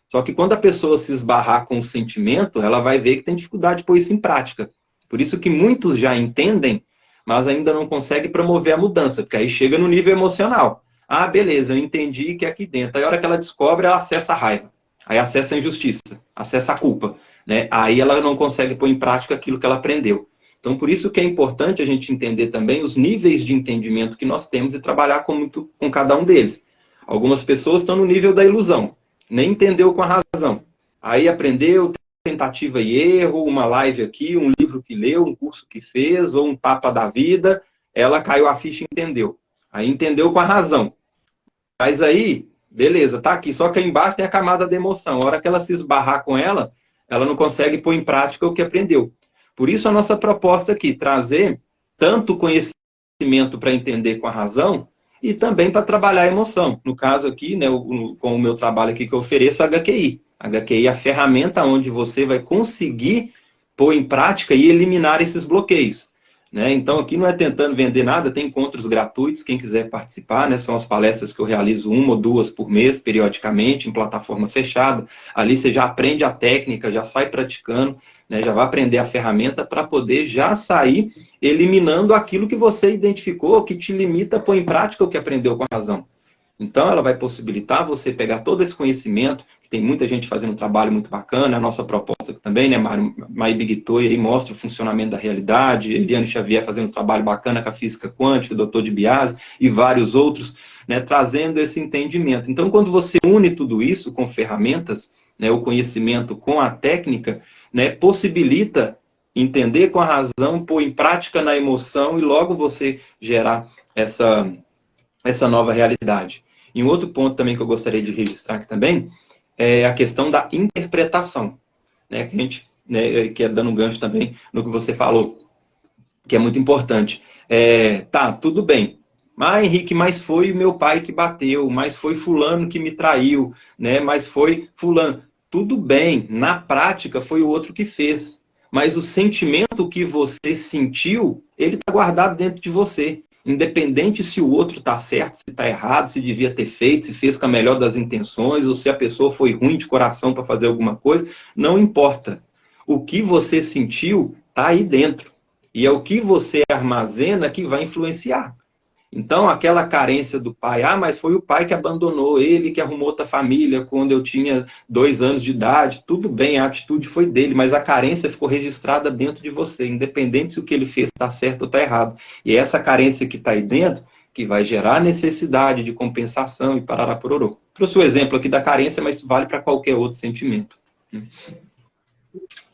Só que quando a pessoa se esbarrar com o sentimento, ela vai ver que tem dificuldade de pôr isso em prática. Por isso que muitos já entendem, mas ainda não conseguem promover a mudança, porque aí chega no nível emocional. Beleza, eu entendi que é aqui dentro. Aí a hora que ela descobre, ela acessa a raiva. Aí acessa a injustiça, acessa a culpa. Né? Aí ela não consegue pôr em prática aquilo que ela aprendeu. Então, por isso que é importante a gente entender também os níveis de entendimento que nós temos e trabalhar com cada um deles. Algumas pessoas estão no nível da ilusão, nem entendeu com a razão. Aí aprendeu, tentativa e erro, uma live aqui, um livro que leu, um curso que fez, ou um tapa da vida, ela caiu a ficha e entendeu. Aí entendeu com a razão. Mas aí, beleza, tá aqui, só que aí embaixo tem a camada da emoção. A hora que ela se esbarrar com ela não consegue pôr em prática o que aprendeu. Por isso a nossa proposta aqui, trazer tanto conhecimento para entender com a razão e também para trabalhar a emoção. No caso aqui, né, com o meu trabalho aqui que eu ofereço, a HQI. A HQI é a ferramenta onde você vai conseguir pôr em prática e eliminar esses bloqueios. Né? Então aqui não é tentando vender nada, tem encontros gratuitos, quem quiser participar, né? São as palestras que eu realizo 1 ou 2 por mês, periodicamente, em plataforma fechada. Ali você já aprende a técnica, já sai praticando, né? Já vai aprender a ferramenta para poder já sair eliminando aquilo que você identificou, que te limita a pôr em prática o que aprendeu com a razão. Então, ela vai possibilitar você pegar todo esse conhecimento, que tem muita gente fazendo um trabalho muito bacana, a nossa proposta também, né, Mai Bigtoi, aí mostra o funcionamento da realidade, Eliane Xavier fazendo um trabalho bacana com a física quântica, o Dr. DiBiase e vários outros, né, trazendo esse entendimento. Então, quando você une tudo isso com ferramentas, né, o conhecimento com a técnica, né, possibilita entender com a razão, pôr em prática na emoção e logo você gerar essa nova realidade. E um outro ponto também que eu gostaria de registrar aqui também é a questão da interpretação, né? Que a gente, né, que é dando um gancho também no que você falou, que é muito importante. Tudo bem. Mas, Henrique, mas foi meu pai que bateu, mas foi fulano que me traiu, né? Mas foi fulano. Tudo bem, na prática foi o outro que fez. Mas o sentimento que você sentiu, ele está guardado dentro de você. Independente se o outro está certo, se está errado, se devia ter feito, se fez com a melhor das intenções, ou se a pessoa foi ruim de coração para fazer alguma coisa, não importa. O que você sentiu está aí dentro. E é o que você armazena que vai influenciar. Então, aquela carência do pai, mas foi o pai que abandonou, ele que arrumou outra família quando eu tinha 2 anos de idade. Tudo bem, a atitude foi dele, mas a carência ficou registrada dentro de você, independente se o que ele fez está certo ou está errado. E é essa carência que está aí dentro que vai gerar necessidade de compensação e parará pororô. Trouxe o exemplo aqui da carência, mas isso vale para qualquer outro sentimento.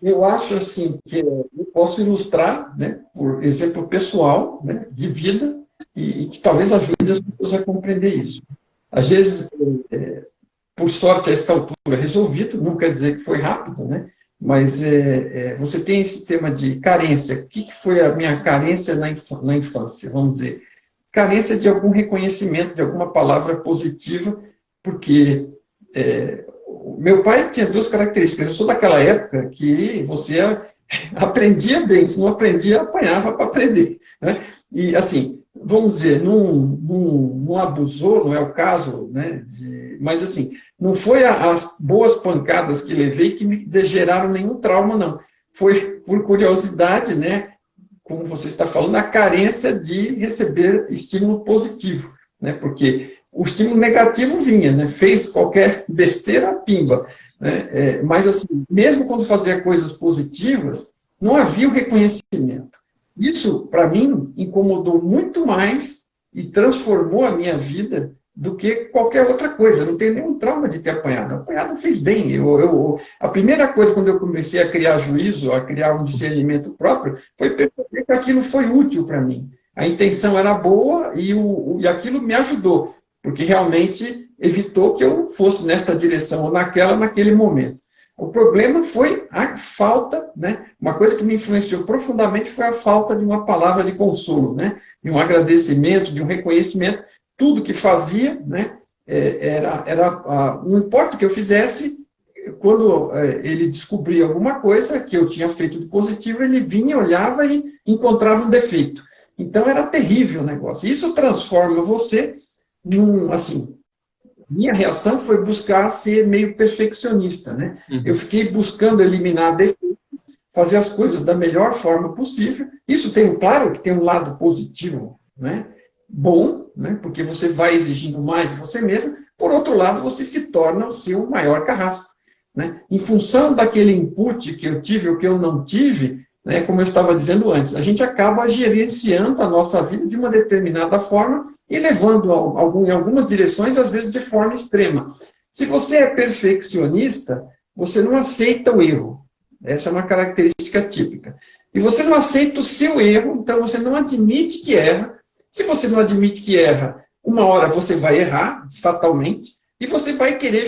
Eu acho assim que eu posso ilustrar, né, por exemplo pessoal, né, de vida, e que talvez ajude as pessoas a compreender isso. Às vezes, por sorte, a esta altura resolvido, não quer dizer que foi rápido, né? Mas você tem esse tema de carência. O que foi a minha carência na infância? Vamos dizer, carência de algum reconhecimento, de alguma palavra positiva, porque meu pai tinha duas características. Eu sou daquela época que você aprendia bem, se não aprendia, apanhava para aprender. Né? E, assim, vamos dizer, não abusou, não é o caso, né? Mas, assim, não foi as boas pancadas que levei que me geraram nenhum trauma, não. Foi por curiosidade, né? Como você está falando, a carência de receber estímulo positivo, né? Porque o estímulo negativo vinha, né? Fez qualquer besteira, pimba. Né? Mas, assim, mesmo quando fazia coisas positivas, não havia o reconhecimento. Isso, para mim, incomodou muito mais e transformou a minha vida do que qualquer outra coisa. Eu não tenho nenhum trauma de ter apanhado. Apanhado fez bem. A primeira coisa, quando eu comecei a criar juízo, a criar um discernimento próprio, foi perceber que aquilo foi útil para mim. A intenção era boa e aquilo me ajudou, porque realmente evitou que eu fosse nesta direção ou naquele momento. O problema foi a falta, né? Uma coisa que me influenciou profundamente foi a falta de uma palavra de consolo, né? De um agradecimento, de um reconhecimento. Tudo que fazia, né? Não importa o que eu fizesse, quando ele descobria alguma coisa que eu tinha feito de positivo, ele vinha, olhava e encontrava um defeito. Então era terrível o negócio. Isso transforma você assim, minha reação foi buscar ser meio perfeccionista, né? Uhum. Eu fiquei buscando eliminar defeitos, fazer as coisas da melhor forma possível. Isso claro que tem um lado positivo, né? Bom, né? Porque você vai exigindo mais de você mesmo. Por outro lado, você se torna o seu maior carrasco, né? Em função daquele input que eu tive ou que eu não tive, né? Como eu estava dizendo antes, a gente acaba gerenciando a nossa vida de uma determinada forma e levando em algumas direções, às vezes de forma extrema. Se você é perfeccionista, você não aceita o erro. Essa é uma característica típica. E você não aceita o seu erro, então você não admite que erra. Se você não admite que erra, uma hora você vai errar, fatalmente, e você vai querer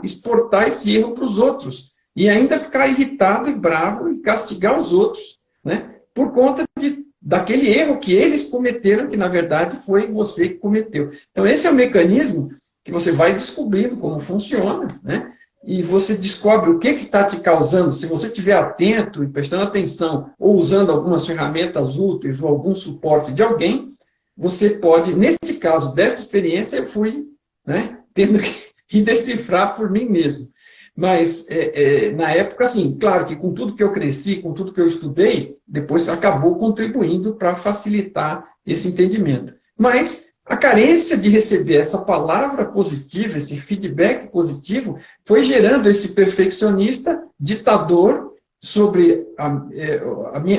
exportar esse erro para os outros. E ainda ficar irritado e bravo e castigar os outros, né? Por conta daquele erro que eles cometeram, que na verdade foi você que cometeu. Então esse é o mecanismo que você vai descobrindo como funciona, né? E você descobre o que está te causando. Se você estiver atento e prestando atenção, ou usando algumas ferramentas úteis, ou algum suporte de alguém, você pode, nesse caso dessa experiência, eu fui, né, tendo que decifrar por mim mesmo. Mas, na época, assim, claro que com tudo que eu cresci, com tudo que eu estudei, depois acabou contribuindo para facilitar esse entendimento. Mas a carência de receber essa palavra positiva, esse feedback positivo, foi gerando esse perfeccionista ditador sobre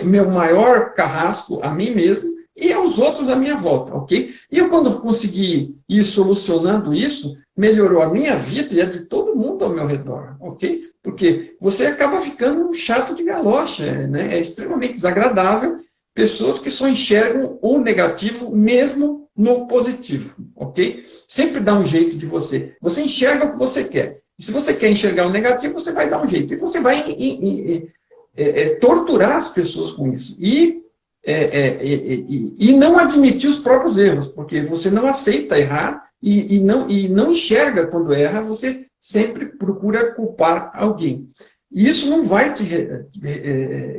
meu maior carrasco a mim mesmo e aos outros à minha volta, ok? E eu, quando consegui ir solucionando isso, melhorou a minha vida e a de todo mundo ao meu redor, ok? Porque você acaba ficando um chato de galocha, né? É extremamente desagradável pessoas que só enxergam o negativo mesmo no positivo, ok? Sempre dá um jeito de você. Você enxerga o que você quer. E se você quer enxergar o negativo, você vai dar um jeito. E você vai torturar as pessoas com isso. E não admitir os próprios erros, porque você não aceita errar e não enxerga quando erra, você sempre procura culpar alguém. E isso não vai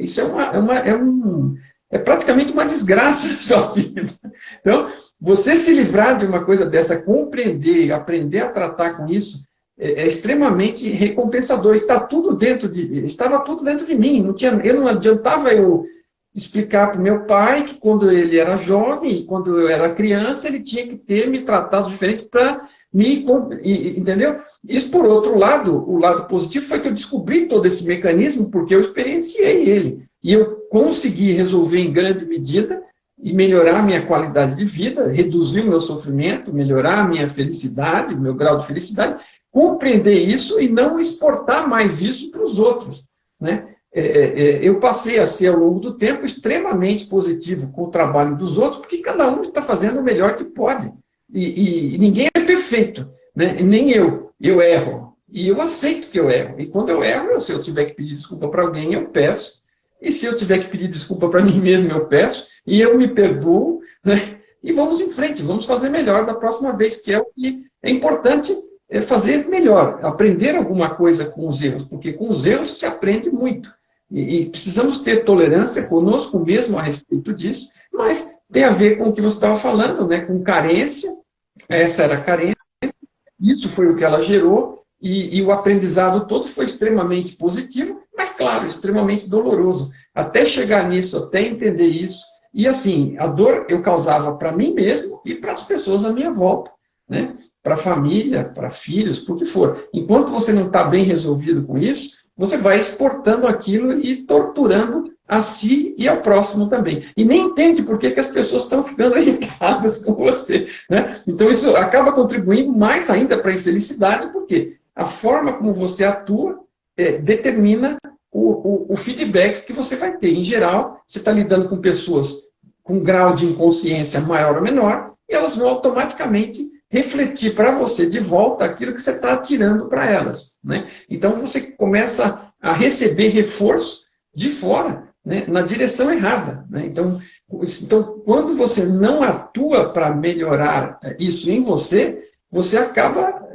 isso é praticamente uma desgraça na sua vida. Então, você se livrar de uma coisa dessa, compreender, aprender a tratar com isso, é extremamente recompensador. Estava tudo dentro de mim. Não adiantava eu explicar para o meu pai que quando ele era jovem, quando eu era criança, ele tinha que ter me tratado diferente para me... Entendeu? Isso, por outro lado, o lado positivo foi que eu descobri todo esse mecanismo porque eu experienciei ele. E eu consegui resolver em grande medida e melhorar a minha qualidade de vida, reduzir o meu sofrimento, melhorar a minha felicidade, o meu grau de felicidade, compreender isso e não exportar mais isso para os outros, né? Eu passei a ser, ao longo do tempo, extremamente positivo com o trabalho dos outros, porque cada um está fazendo o melhor que pode. E ninguém é perfeito, né? Nem eu. Eu erro. E eu aceito que eu erro. E quando eu erro, se eu tiver que pedir desculpa para alguém, eu peço. E se eu tiver que pedir desculpa para mim mesmo, eu peço. E eu me perdoo, né? e vamos em frente, vamos fazer melhor da próxima vez, que é o que é importante fazer melhor, aprender alguma coisa com os erros, porque com os erros se aprende muito. E precisamos ter tolerância conosco mesmo a respeito disso, mas tem a ver com o que você estava falando, né? Com carência, essa era a carência, isso foi o que ela gerou, e o aprendizado todo foi extremamente positivo, mas, claro, extremamente doloroso. Até chegar nisso, até entender isso. E, assim, a dor eu causava para mim mesmo e para as pessoas à minha volta, né? Para a família, para filhos, por que for. Enquanto você não está bem resolvido com isso, você vai exportando aquilo e torturando a si e ao próximo também. E nem entende por que as pessoas estão ficando irritadas com você, né? Então, isso acaba contribuindo mais ainda para a infelicidade, porque a forma como você atua determina o feedback que você vai ter. Em geral, você está lidando com pessoas com um grau de inconsciência maior ou menor, e elas vão automaticamente refletir para você de volta aquilo que você está tirando para elas, né? Então, você começa a receber reforço de fora, né, na direção errada, né? Então, quando você não atua para melhorar isso em você, você acaba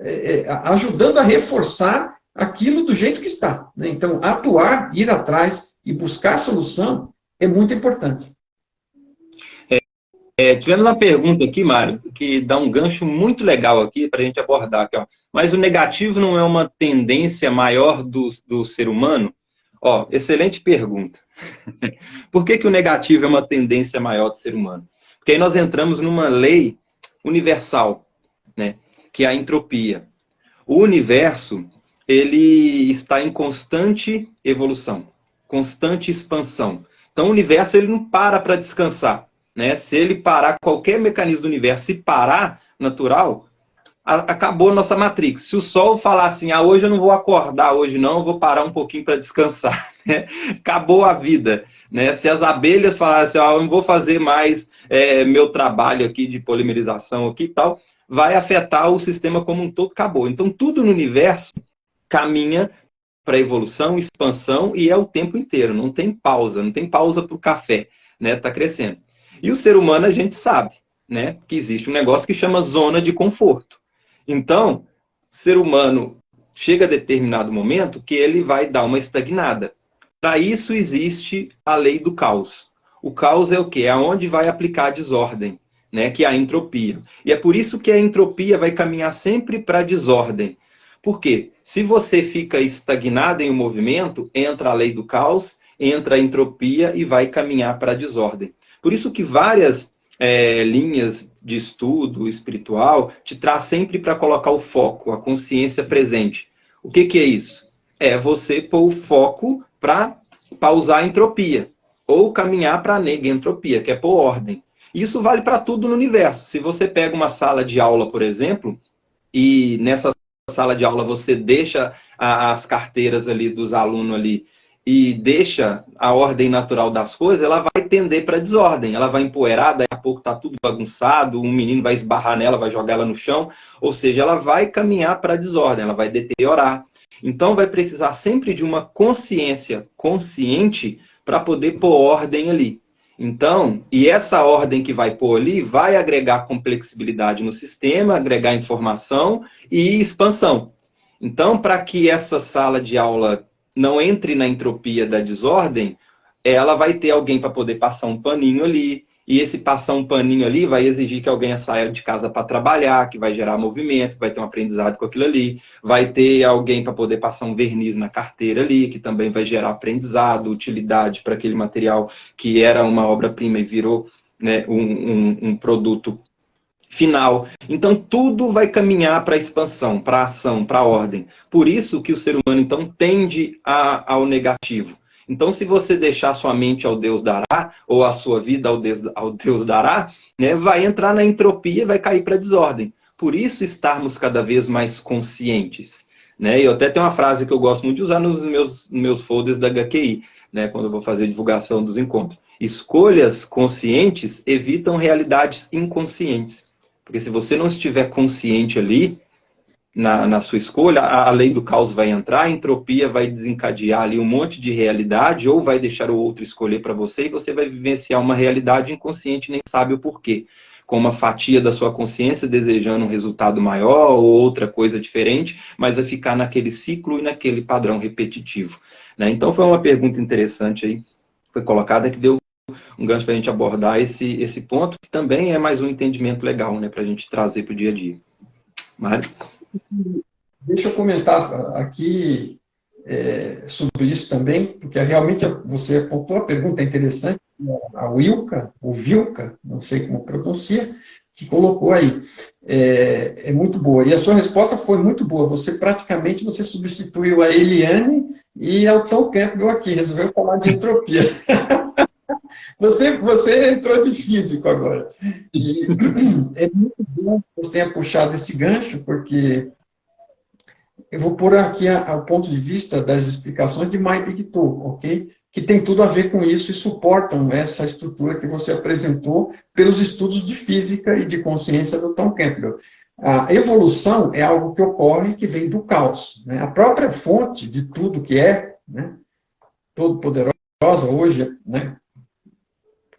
ajudando a reforçar aquilo do jeito que está, né? Então, atuar, ir atrás e buscar solução é muito importante. Tivemos uma pergunta aqui, Mário, que dá um gancho muito legal aqui para a gente abordar. Aqui, ó. Mas o negativo não é uma tendência maior do ser humano? Ó, excelente pergunta. Por que o negativo é uma tendência maior do ser humano? Porque aí nós entramos numa lei universal, né, que é a entropia. O universo, ele está em constante evolução, constante expansão. Então o universo ele não para descansar, né? Se ele parar, qualquer mecanismo do universo, se parar, natural, acabou a nossa Matrix. Se o Sol falar assim, hoje eu não vou acordar, hoje não, eu vou parar um pouquinho para descansar, né? Acabou a vida, né? Se as abelhas falarem assim, eu não vou fazer mais meu trabalho aqui de polimerização aqui e tal, vai afetar o sistema como um todo, acabou. Então tudo no universo caminha para evolução, expansão, e é o tempo inteiro, não tem pausa para o café, né? Tá crescendo. E o ser humano, a gente sabe, né, que existe um negócio que chama zona de conforto. Então, o ser humano chega a determinado momento que ele vai dar uma estagnada. Para isso existe a lei do caos. O caos é o quê? É onde vai aplicar a desordem, né, que é a entropia. E é por isso que a entropia vai caminhar sempre para a desordem. Por quê? Se você fica estagnado em um movimento, entra a lei do caos, entra a entropia e vai caminhar para a desordem. Por isso que várias linhas de estudo espiritual te traz sempre para colocar o foco, a consciência presente. O que é isso? É você pôr o foco para pausar a entropia, ou caminhar para a negentropia, que é pôr ordem. Isso vale para tudo no universo. Se você pega uma sala de aula, por exemplo, e nessa sala de aula você deixa as carteiras ali dos alunos ali, e deixa a ordem natural das coisas, ela vai tender para desordem, ela vai empoeirar, daqui a pouco está tudo bagunçado, um menino vai esbarrar nela, vai jogar ela no chão, ou seja, ela vai caminhar para a desordem, ela vai deteriorar. Então vai precisar sempre de uma consciência consciente para poder pôr ordem ali. Então, e essa ordem que vai pôr ali vai agregar complexibilidade no sistema, agregar informação e expansão. Então, para que essa sala de aula não entre na entropia da desordem, ela vai ter alguém para poder passar um paninho ali, e esse passar um paninho ali vai exigir que alguém saia de casa para trabalhar, que vai gerar movimento, vai ter um aprendizado com aquilo ali, vai ter alguém para poder passar um verniz na carteira ali, que também vai gerar aprendizado, utilidade para aquele material que era uma obra-prima e virou, né, um produto final. Então, tudo vai caminhar para a expansão, para a ação, para a ordem. Por isso que o ser humano, então, tende ao negativo. Então, se você deixar sua mente ao Deus dará, ou a sua vida ao Deus dará, né, vai entrar na entropia e vai cair para a desordem. Por isso, estarmos cada vez mais conscientes. Né? E eu até tenho uma frase que eu gosto muito de usar nos meus folders da HQI, né, quando eu vou fazer divulgação dos encontros. Escolhas conscientes evitam realidades inconscientes. Porque se você não estiver consciente ali, na sua escolha, a lei do caos vai entrar, a entropia vai desencadear ali um monte de realidade, ou vai deixar o outro escolher para você, e você vai vivenciar uma realidade inconsciente, nem sabe o porquê. com uma fatia da sua consciência desejando um resultado maior ou outra coisa diferente, mas vai ficar naquele ciclo e naquele padrão repetitivo, né? Então foi uma pergunta interessante aí, foi colocada, que deu um gancho para a gente abordar esse ponto, que também é mais um entendimento legal, né, para a gente trazer para o dia a dia. Mário? Deixa eu comentar aqui sobre isso também, porque realmente você apontou a pergunta interessante, a Wilka, ou Vilka, não sei como pronuncia, que colocou aí. É muito boa. E a sua resposta foi muito boa. Você praticamente substituiu a Eliane e ao Tom Campbell aqui, resolveu falar de entropia. Você entrou de físico agora. E é muito bom que você tenha puxado esse gancho, porque eu vou pôr aqui o ponto de vista das explicações de Mai-Big-To, ok? Que tem tudo a ver com isso e suportam essa estrutura que você apresentou pelos estudos de física e de consciência do Tom Campbell. A evolução é algo que ocorre, que vem do caos, né? A própria fonte de tudo que é, né, todo-poderosa hoje, né,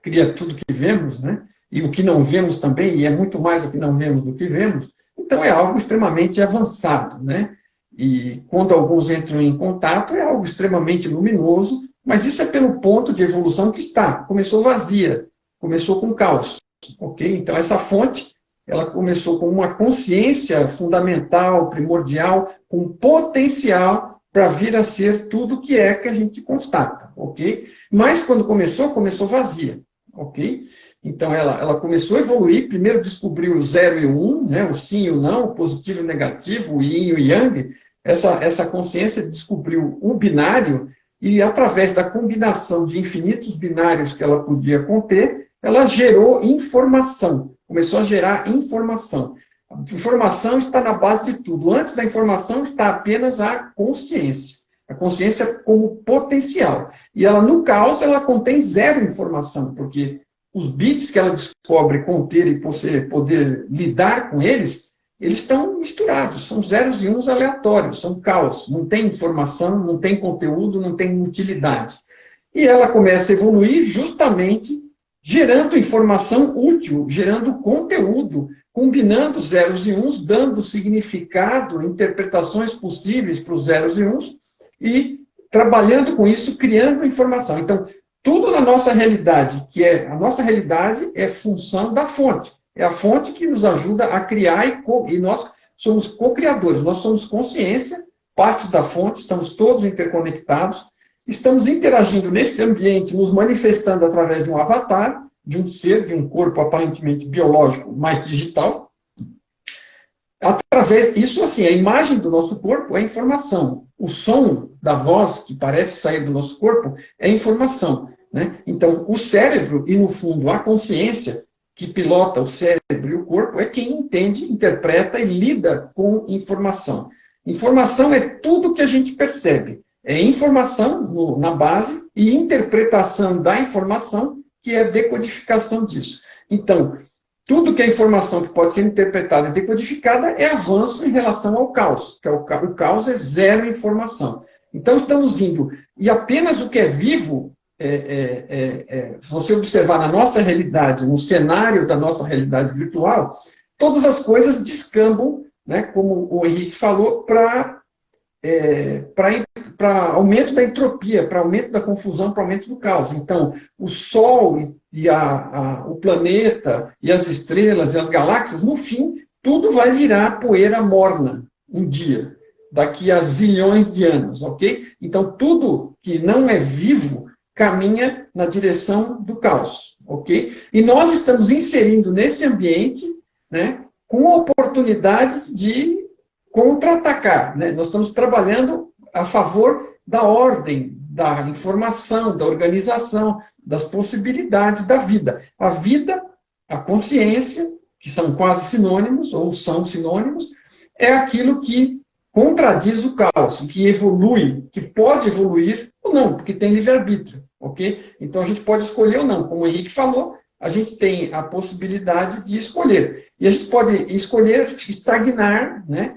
cria tudo que vemos, né? E o que não vemos também, e é muito mais o que não vemos do que vemos. Então é algo extremamente avançado, né? E quando alguns entram em contato, é algo extremamente luminoso, mas isso é pelo ponto de evolução que está. Começou vazia, começou com caos, ok? Então essa fonte, ela começou com uma consciência fundamental, primordial, com potencial para vir a ser tudo que é que a gente constata, ok? Mas quando começou vazia, ok? Então ela começou a evoluir, primeiro descobriu o 0 e o 1, né? O sim e o não, o positivo e o negativo, o yin e o yang. Essa consciência descobriu o binário e, através da combinação de infinitos binários que ela podia conter, ela gerou informação, começou a gerar informação. A informação está na base de tudo. Antes da informação está apenas a consciência como potencial. E ela, no caos, ela contém zero informação, porque os bits que ela descobre conter e poder lidar com eles, eles estão misturados, são zeros e uns aleatórios, são caos, não tem informação, não tem conteúdo, não tem utilidade. E ela começa a evoluir justamente gerando informação útil, gerando conteúdo, combinando zeros e uns, dando significado, interpretações possíveis para os zeros e uns, e trabalhando com isso, criando informação. Então, tudo na nossa realidade, a nossa realidade é função da fonte. É a fonte que nos ajuda a criar e nós somos co-criadores. Nós somos consciência, partes da fonte, estamos todos interconectados, estamos interagindo nesse ambiente, nos manifestando através de um avatar, de um ser, de um corpo aparentemente biológico, mais digital. Isso assim, a imagem do nosso corpo é informação. O som da voz que parece sair do nosso corpo é informação, né? Então, o cérebro e, no fundo, a consciência que pilota o cérebro e o corpo é quem entende, interpreta e lida com informação. Informação é tudo que a gente percebe. É informação na base e interpretação da informação, que é a decodificação disso. Então, tudo que é informação que pode ser interpretada e decodificada é avanço em relação ao caos, que o caos é zero informação. Então, estamos indo, e apenas o que é vivo, se você observar na nossa realidade, no cenário da nossa realidade virtual, todas as coisas descambam, né, como o Henrique falou, para aumento da entropia, para aumento da confusão, para aumento do caos. Então, o Sol e o planeta, e as estrelas, e as galáxias, no fim, tudo vai virar poeira morna um dia, daqui a zilhões de anos, ok? Então, tudo que não é vivo caminha na direção do caos, ok? E nós estamos inserindo nesse ambiente, né, com oportunidades de contra-atacar, né? Nós estamos trabalhando a favor da ordem, da informação, da organização, das possibilidades da vida. A vida, a consciência, que são quase sinônimos, ou são sinônimos, é aquilo que contradiz o caos, que evolui, que pode evoluir ou não, porque tem livre-arbítrio, ok? Então a gente pode escolher ou não. Como o Henrique falou, a gente tem a possibilidade de escolher. E a gente pode escolher estagnar, né?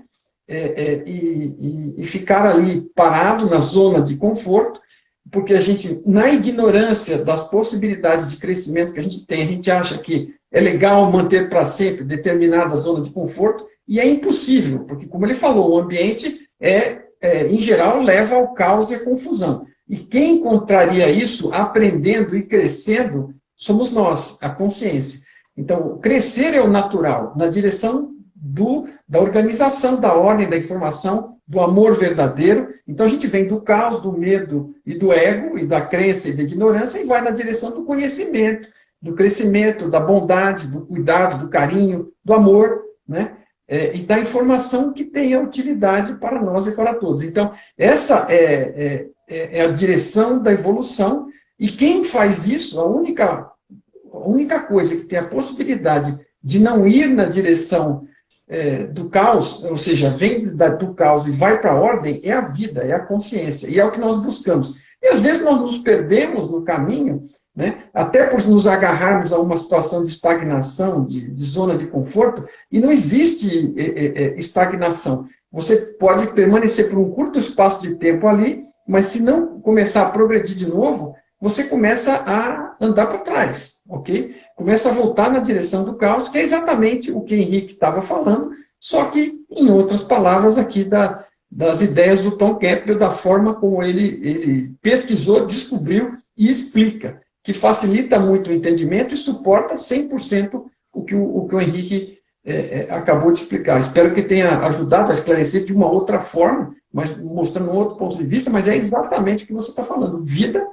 E ficar ali parado na zona de conforto, porque a gente, na ignorância das possibilidades de crescimento que a gente acha que é legal manter para sempre determinada zona de conforto, e é impossível, porque, como ele falou, o ambiente em geral, leva ao caos e à confusão. E quem encontraria isso aprendendo e crescendo somos nós, a consciência. Então, crescer é o natural, na direção da organização, da ordem, da informação, do amor verdadeiro. Então, a gente vem do caos, do medo e do ego, e da crença e da ignorância, e vai na direção do conhecimento, do crescimento, da bondade, do cuidado, do carinho, do amor, né? E da informação que tenha utilidade para nós e para todos. Então, essa é a direção da evolução, e quem faz isso, a única coisa que tem a possibilidade de não ir na direção do caos, ou seja, vem do caos e vai para a ordem, é a vida, é a consciência, e é o que nós buscamos. E às vezes nós nos perdemos no caminho, né, até por nos agarrarmos a uma situação de estagnação, de zona de conforto, e não existe estagnação. Você pode permanecer por um curto espaço de tempo ali, mas se não começar a progredir de novo, você começa a andar para trás, ok? Começa a voltar na direção do caos, que é exatamente o que Henrique estava falando, só que em outras palavras aqui das ideias do Tom Campbell, da forma como ele pesquisou, descobriu e explica, que facilita muito o entendimento e suporta 100% o que o Henrique acabou de explicar. Espero que tenha ajudado a esclarecer de uma outra forma, mas mostrando um outro ponto de vista, mas é exatamente o que você está falando. Vida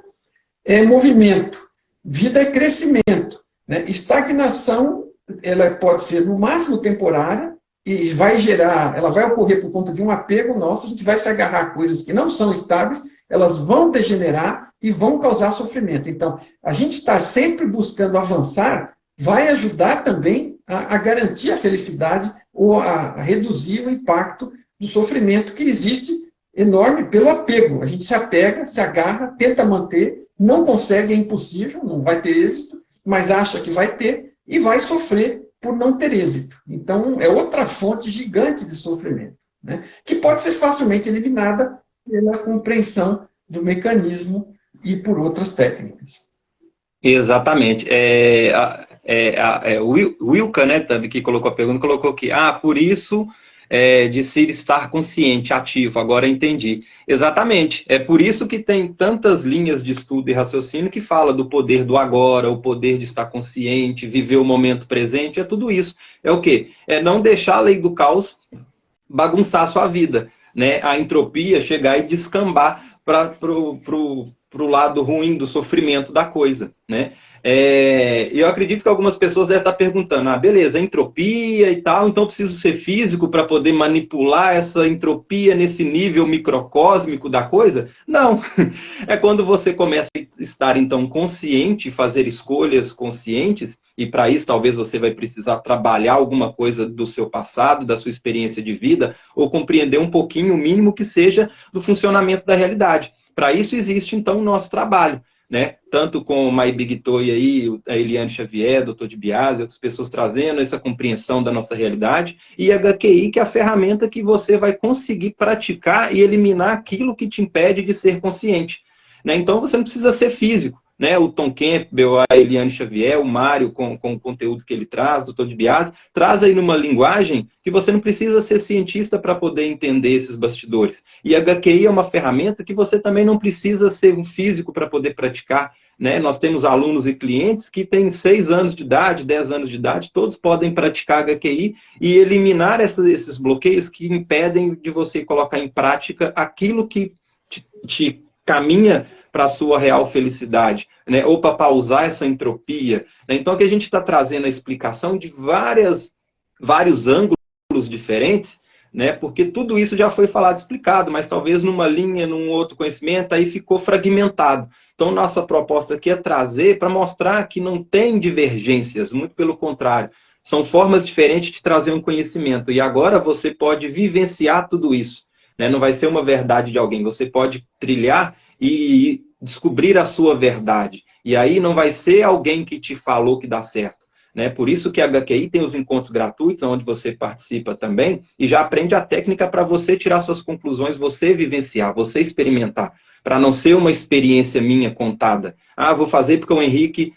é movimento, vida é crescimento, né? Estagnação, ela pode ser no máximo temporária, e ela vai ocorrer por conta de um apego nosso, a gente vai se agarrar a coisas que não são estáveis, elas vão degenerar e vão causar sofrimento. Então, a gente está sempre buscando avançar, vai ajudar também a garantir a felicidade ou a reduzir o impacto do sofrimento que existe enorme pelo apego. A gente se apega, se agarra, tenta manter, não consegue, é impossível, não vai ter êxito, mas acha que vai ter e vai sofrer por não ter êxito. Então, é outra fonte gigante de sofrimento, né? Que pode ser facilmente eliminada pela compreensão do mecanismo e por outras técnicas. Exatamente. O Wilka, né, que colocou a pergunta, colocou aqui, por isso de se estar consciente, ativo, agora entendi. Exatamente. É por isso que tem tantas linhas de estudo e raciocínio que fala do poder do agora, o poder de estar consciente, viver o momento presente, é tudo isso. É o quê? É não deixar a lei do caos bagunçar a sua vida, né? A entropia chegar e descambar para o lado ruim do sofrimento da coisa, né? Eu acredito que algumas pessoas devem estar perguntando, beleza, entropia e tal, então preciso ser físico para poder manipular essa entropia nesse nível microcósmico da coisa? Não. É quando você começa a estar, então, consciente, fazer escolhas conscientes, e para isso talvez você vai precisar trabalhar alguma coisa do seu passado, da sua experiência de vida, ou compreender um pouquinho, o mínimo que seja, do funcionamento da realidade. Para isso existe, então, o nosso trabalho, né? Tanto com o Mai Big Toy aí, a Eliane Xavier, Dr. de Biase, outras pessoas trazendo essa compreensão da nossa realidade, e a HQI, que é a ferramenta que você vai conseguir praticar e eliminar aquilo que te impede de ser consciente, né? Então você não precisa ser físico, né? O Tom Campbell, a Eliane Xavier, o Mário, com o conteúdo que ele traz, o Dr. de Biase, traz aí numa linguagem que você não precisa ser cientista para poder entender esses bastidores. E a HQI é uma ferramenta que você também não precisa ser um físico para poder praticar, né? Nós temos alunos e clientes que têm 6 anos de idade, 10 anos de idade, todos podem praticar HQI e eliminar esses bloqueios que impedem de você colocar em prática aquilo que te caminha para a sua real felicidade, né? Ou para pausar essa entropia, né? Então, aqui a gente está trazendo a explicação de vários ângulos diferentes, né? Porque tudo isso já foi falado, explicado, mas talvez numa linha, num outro conhecimento, aí ficou fragmentado. Então, nossa proposta aqui é trazer para mostrar que não tem divergências, muito pelo contrário. São formas diferentes de trazer um conhecimento. E agora você pode vivenciar tudo isso, né? Não vai ser uma verdade de alguém, você pode trilhar e descobrir a sua verdade. E aí não vai ser alguém que te falou que dá certo, né? Por isso que a HQI tem os encontros gratuitos, onde você participa também, e já aprende a técnica para você tirar suas conclusões, você vivenciar, você experimentar. para não ser uma experiência minha contada. Ah, vou fazer porque o Henrique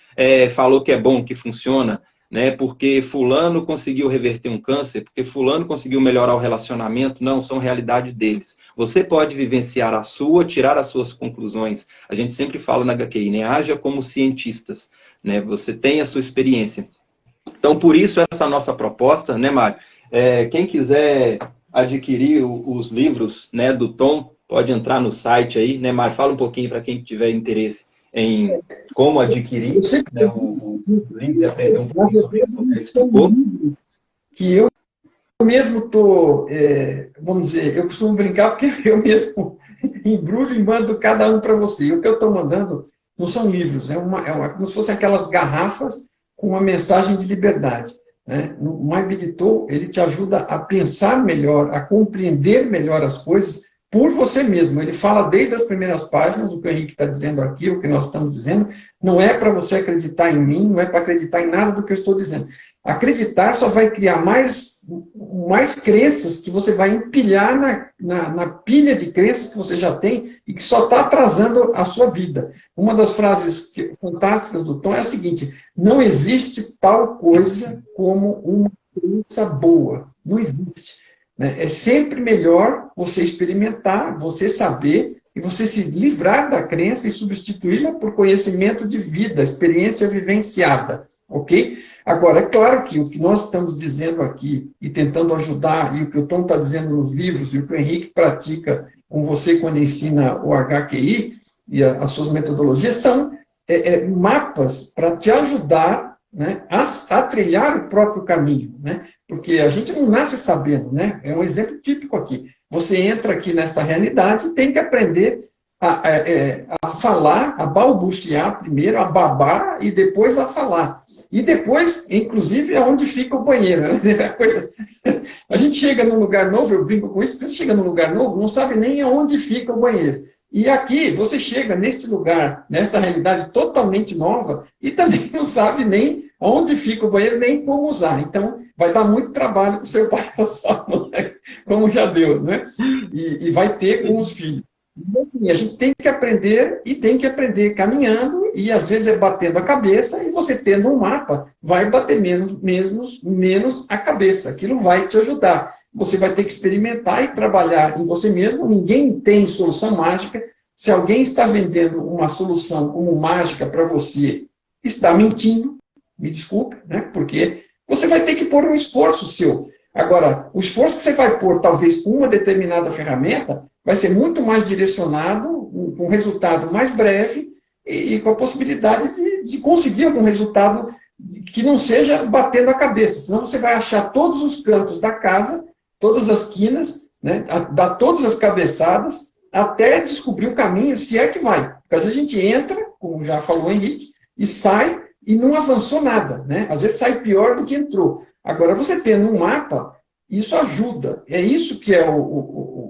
falou que é bom, que funciona, né? Porque fulano conseguiu reverter um câncer, porque fulano conseguiu melhorar o relacionamento. Não, são realidade deles. Você pode vivenciar a sua, tirar as suas conclusões. A gente sempre fala na HQI, né? Haja como cientistas, né? Você tem a sua experiência. Então, por isso, essa nossa proposta, né, Mário? Quem quiser adquirir os livros, né, do Tom, pode entrar no site aí, né, Mário? Fala um pouquinho para quem tiver interesse em como adquirir, né, os livros e aprender um pouquinho sobre isso, você explicou. Que eu mesmo estou, vamos dizer, eu costumo brincar porque eu mesmo embrulho e mando cada um para você. O que eu estou mandando não são livros, como se fossem aquelas garrafas com uma mensagem de liberdade. Né? O My Big Tool, ele te ajuda a pensar melhor, a compreender melhor as coisas por você mesmo. Ele fala desde as primeiras páginas, o que o Henrique está dizendo aqui, o que nós estamos dizendo, não é para você acreditar em mim, não é para acreditar em nada do que eu estou dizendo. Acreditar só vai criar mais crenças que você vai empilhar na pilha de crenças que você já tem e que só está atrasando a sua vida. Uma das frases fantásticas do Tom é a seguinte: não existe tal coisa como uma crença boa. Não existe. Né? É sempre melhor você experimentar, você saber e você se livrar da crença e substituí-la por conhecimento de vida, experiência vivenciada. Ok? Agora, é claro que o que nós estamos dizendo aqui e tentando ajudar, e o que o Tom está dizendo nos livros, e o que o Henrique pratica com você quando ensina o HQI e as suas metodologias, são mapas para te ajudar, né, a trilhar o próprio caminho. Né? Porque a gente não nasce sabendo, né? É um exemplo típico aqui. Você entra aqui nesta realidade e tem que aprender a falar, a balbuciar primeiro, a babar e depois a falar. E depois, inclusive, é onde fica o banheiro. Né? A gente chega num lugar novo, eu brinco com isso, você chega num lugar novo, não sabe nem aonde fica o banheiro. E aqui, você chega nesse lugar, nesta realidade totalmente nova, e também não sabe nem onde fica o banheiro, nem como usar. Então, vai dar muito trabalho para o seu pai e a sua mãe, como já deu, né? E vai ter com os filhos. Então, assim, a gente tem que aprender e tem que aprender caminhando e às vezes batendo a cabeça e você tendo um mapa vai bater menos a cabeça. Aquilo vai te ajudar. Você vai ter que experimentar e trabalhar em você mesmo. Ninguém tem solução mágica. Se alguém está vendendo uma solução como mágica para você, está mentindo. Me desculpe, né? Porque você vai ter que pôr um esforço seu. Agora, o esforço que você vai pôr, talvez, com uma determinada ferramenta, vai ser muito mais direcionado, com um resultado mais breve e com a possibilidade de conseguir algum resultado que não seja batendo a cabeça. Senão você vai achar todos os cantos da casa, todas as quinas, né, dar todas as cabeçadas, até descobrir o caminho, se é que vai. Porque às vezes a gente entra, como já falou o Henrique, e sai e não avançou nada. Né? Às vezes sai pior do que entrou. Agora, você tendo um mapa, isso ajuda. É isso que é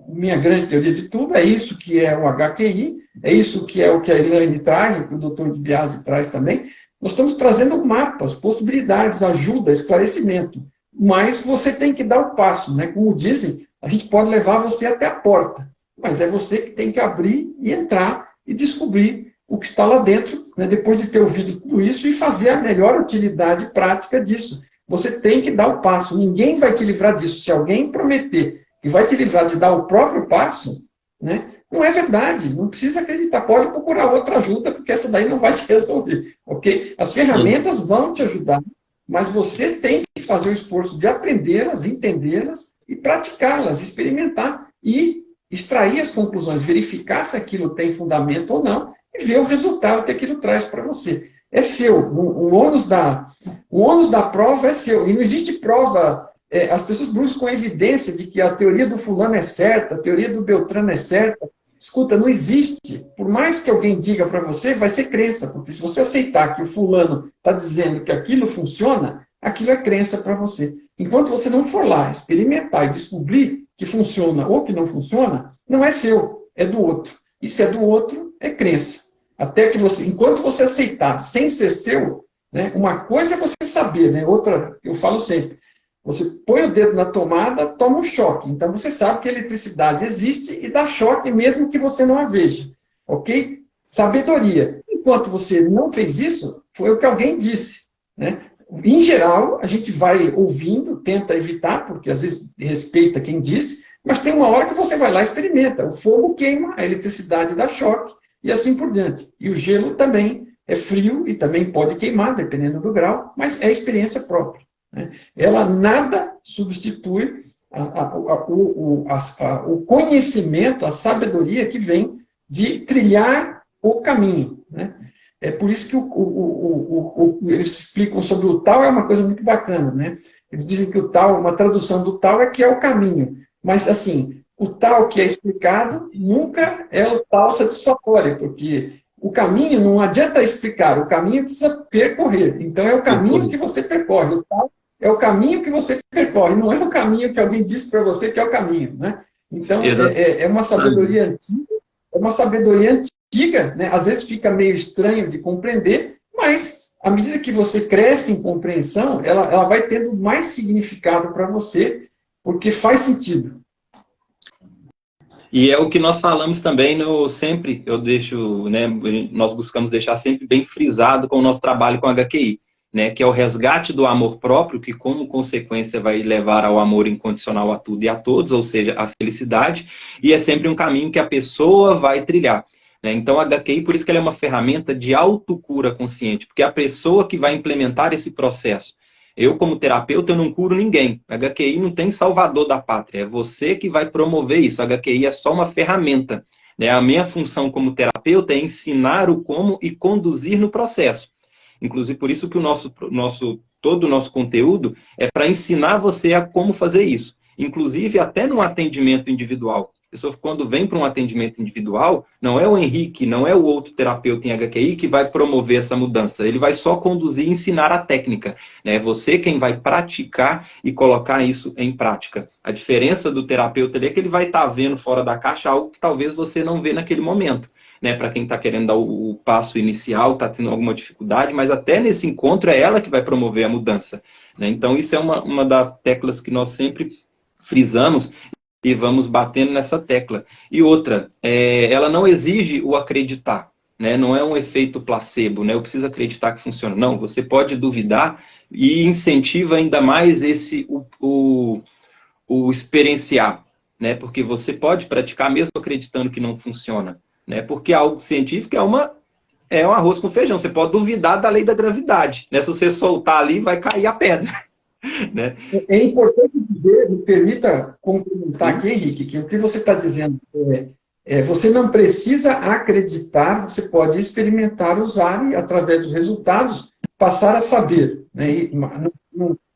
minha grande teoria de tudo, é isso que é o HQI, é isso que é o que a Elaine traz, o que o Dr. Biasi traz também. Nós estamos trazendo mapas, possibilidades, ajuda, esclarecimento. Mas você tem que dar o passo. Né? Como dizem, a gente pode levar você até a porta, mas é você que tem que abrir e entrar e descobrir o que está lá dentro, né? Depois de ter ouvido tudo isso e fazer a melhor utilidade prática disso. Você tem que dar o passo. Ninguém vai te livrar disso. Se alguém prometer que vai te livrar de dar o próprio passo, né, não é verdade. Não precisa acreditar. Pode procurar outra ajuda, porque essa daí não vai te resolver. Okay? As ferramentas vão te ajudar, mas você tem que fazer o esforço de aprendê-las, entendê-las e praticá-las, experimentar e extrair as conclusões, verificar se aquilo tem fundamento ou não e ver o resultado que aquilo traz para você. É seu. O ônus da prova é seu. E não existe prova. As pessoas buscam evidência de que a teoria do fulano é certa, a teoria do Beltrano é certa. Escuta, não existe. Por mais que alguém diga para você, vai ser crença. Porque se você aceitar que o fulano está dizendo que aquilo funciona, aquilo é crença para você. Enquanto você não for lá experimentar e descobrir que funciona ou que não funciona, não é seu, é do outro. E se é do outro, é crença. Até que você, enquanto você aceitar sem ser seu, né, uma coisa é você saber, né, outra, eu falo sempre, você põe o dedo na tomada, toma um choque. Então você sabe que a eletricidade existe e dá choque mesmo que você não a veja. ok? Sabedoria. Enquanto você não fez isso, foi o que alguém disse, né? Em geral, a gente vai ouvindo, tenta evitar, porque às vezes respeita quem disse, mas tem uma hora que você vai lá e experimenta. O fogo queima, a eletricidade dá choque, e assim por diante. E o gelo também é frio e também pode queimar, dependendo do grau, mas é experiência própria, né? Ela nada substitui o conhecimento, a sabedoria que vem de trilhar o caminho, né? É por isso que eles explicam sobre o Tao, é uma coisa muito bacana, né? Eles dizem que o Tao, uma tradução do Tao é que é o caminho. Mas, assim, o Tao que é explicado nunca é o Tao satisfatório, porque o caminho não adianta explicar, o caminho precisa percorrer. Então, é o caminho que você percorre. O Tao é o caminho que você percorre, não é o caminho que alguém disse para você que é o caminho, né? Então, é uma sabedoria antiga, né? Às vezes fica meio estranho de compreender, mas à medida que você cresce em compreensão, ela vai tendo mais significado para você, porque faz sentido. E é o que nós falamos também sempre, eu deixo, né, nós buscamos deixar sempre bem frisado com o nosso trabalho com a HQI, né, que é o resgate do amor próprio, que como consequência vai levar ao amor incondicional a tudo e a todos, ou seja, a felicidade, e é sempre um caminho que a pessoa vai trilhar. Então, a HQI, por isso que ela é uma ferramenta de autocura consciente, porque é a pessoa que vai implementar esse processo. Eu, como terapeuta, eu não curo ninguém. A HQI não tem salvador da pátria, é você que vai promover isso. A HQI é só uma ferramenta. A minha função como terapeuta é ensinar o como e conduzir no processo. Inclusive, por isso que todo o nosso conteúdo é para ensinar você a como fazer isso. Inclusive, até no atendimento individual. A pessoa, quando vem para um atendimento individual, não é o Henrique, não é o outro terapeuta em HQI que vai promover essa mudança. Ele vai só conduzir e ensinar a técnica. É você quem vai praticar e colocar isso em prática. A diferença do terapeuta ali é que ele vai estar vendo fora da caixa algo que talvez você não vê naquele momento. Para quem está querendo dar o passo inicial, está tendo alguma dificuldade, mas até nesse encontro é ela que vai promover a mudança. Então, isso é uma das teclas que nós sempre frisamos e vamos batendo nessa tecla. E outra, ela não exige o acreditar, não é um efeito placebo, eu preciso acreditar que funciona. Não, você pode duvidar e incentiva ainda mais o experienciar, porque você pode praticar mesmo acreditando que não funciona. Porque algo científico é um arroz com feijão. Você pode duvidar da lei da gravidade. Se você soltar ali, vai cair a pedra. É importante dizer, me permita complementar aqui, Henrique, que o que você está dizendo você não precisa acreditar, você pode experimentar, usar e, através dos resultados, passar a saber.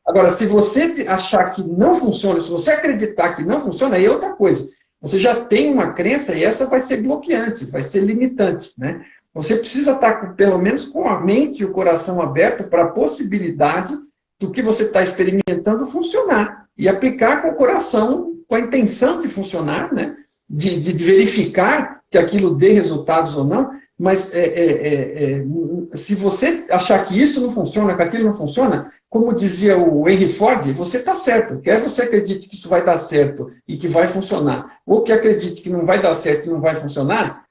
Agora, se você achar que não funciona, se você acreditar que não funciona, aí é outra coisa. Você já tem uma crença e essa vai ser bloqueante, vai ser limitante. Você precisa estar, pelo menos, com a mente e o coração aberto para a possibilidade do que você está experimentando funcionar. E aplicar com o coração, com a intenção de funcionar, de verificar que aquilo dê resultados ou não. Mas se você achar que isso não funciona, que aquilo não funciona, como dizia o Henry Ford, você está certo. Quer você acredite que isso vai dar certo e que vai funcionar, ou que acredite que não vai dar certo e não vai funcionar,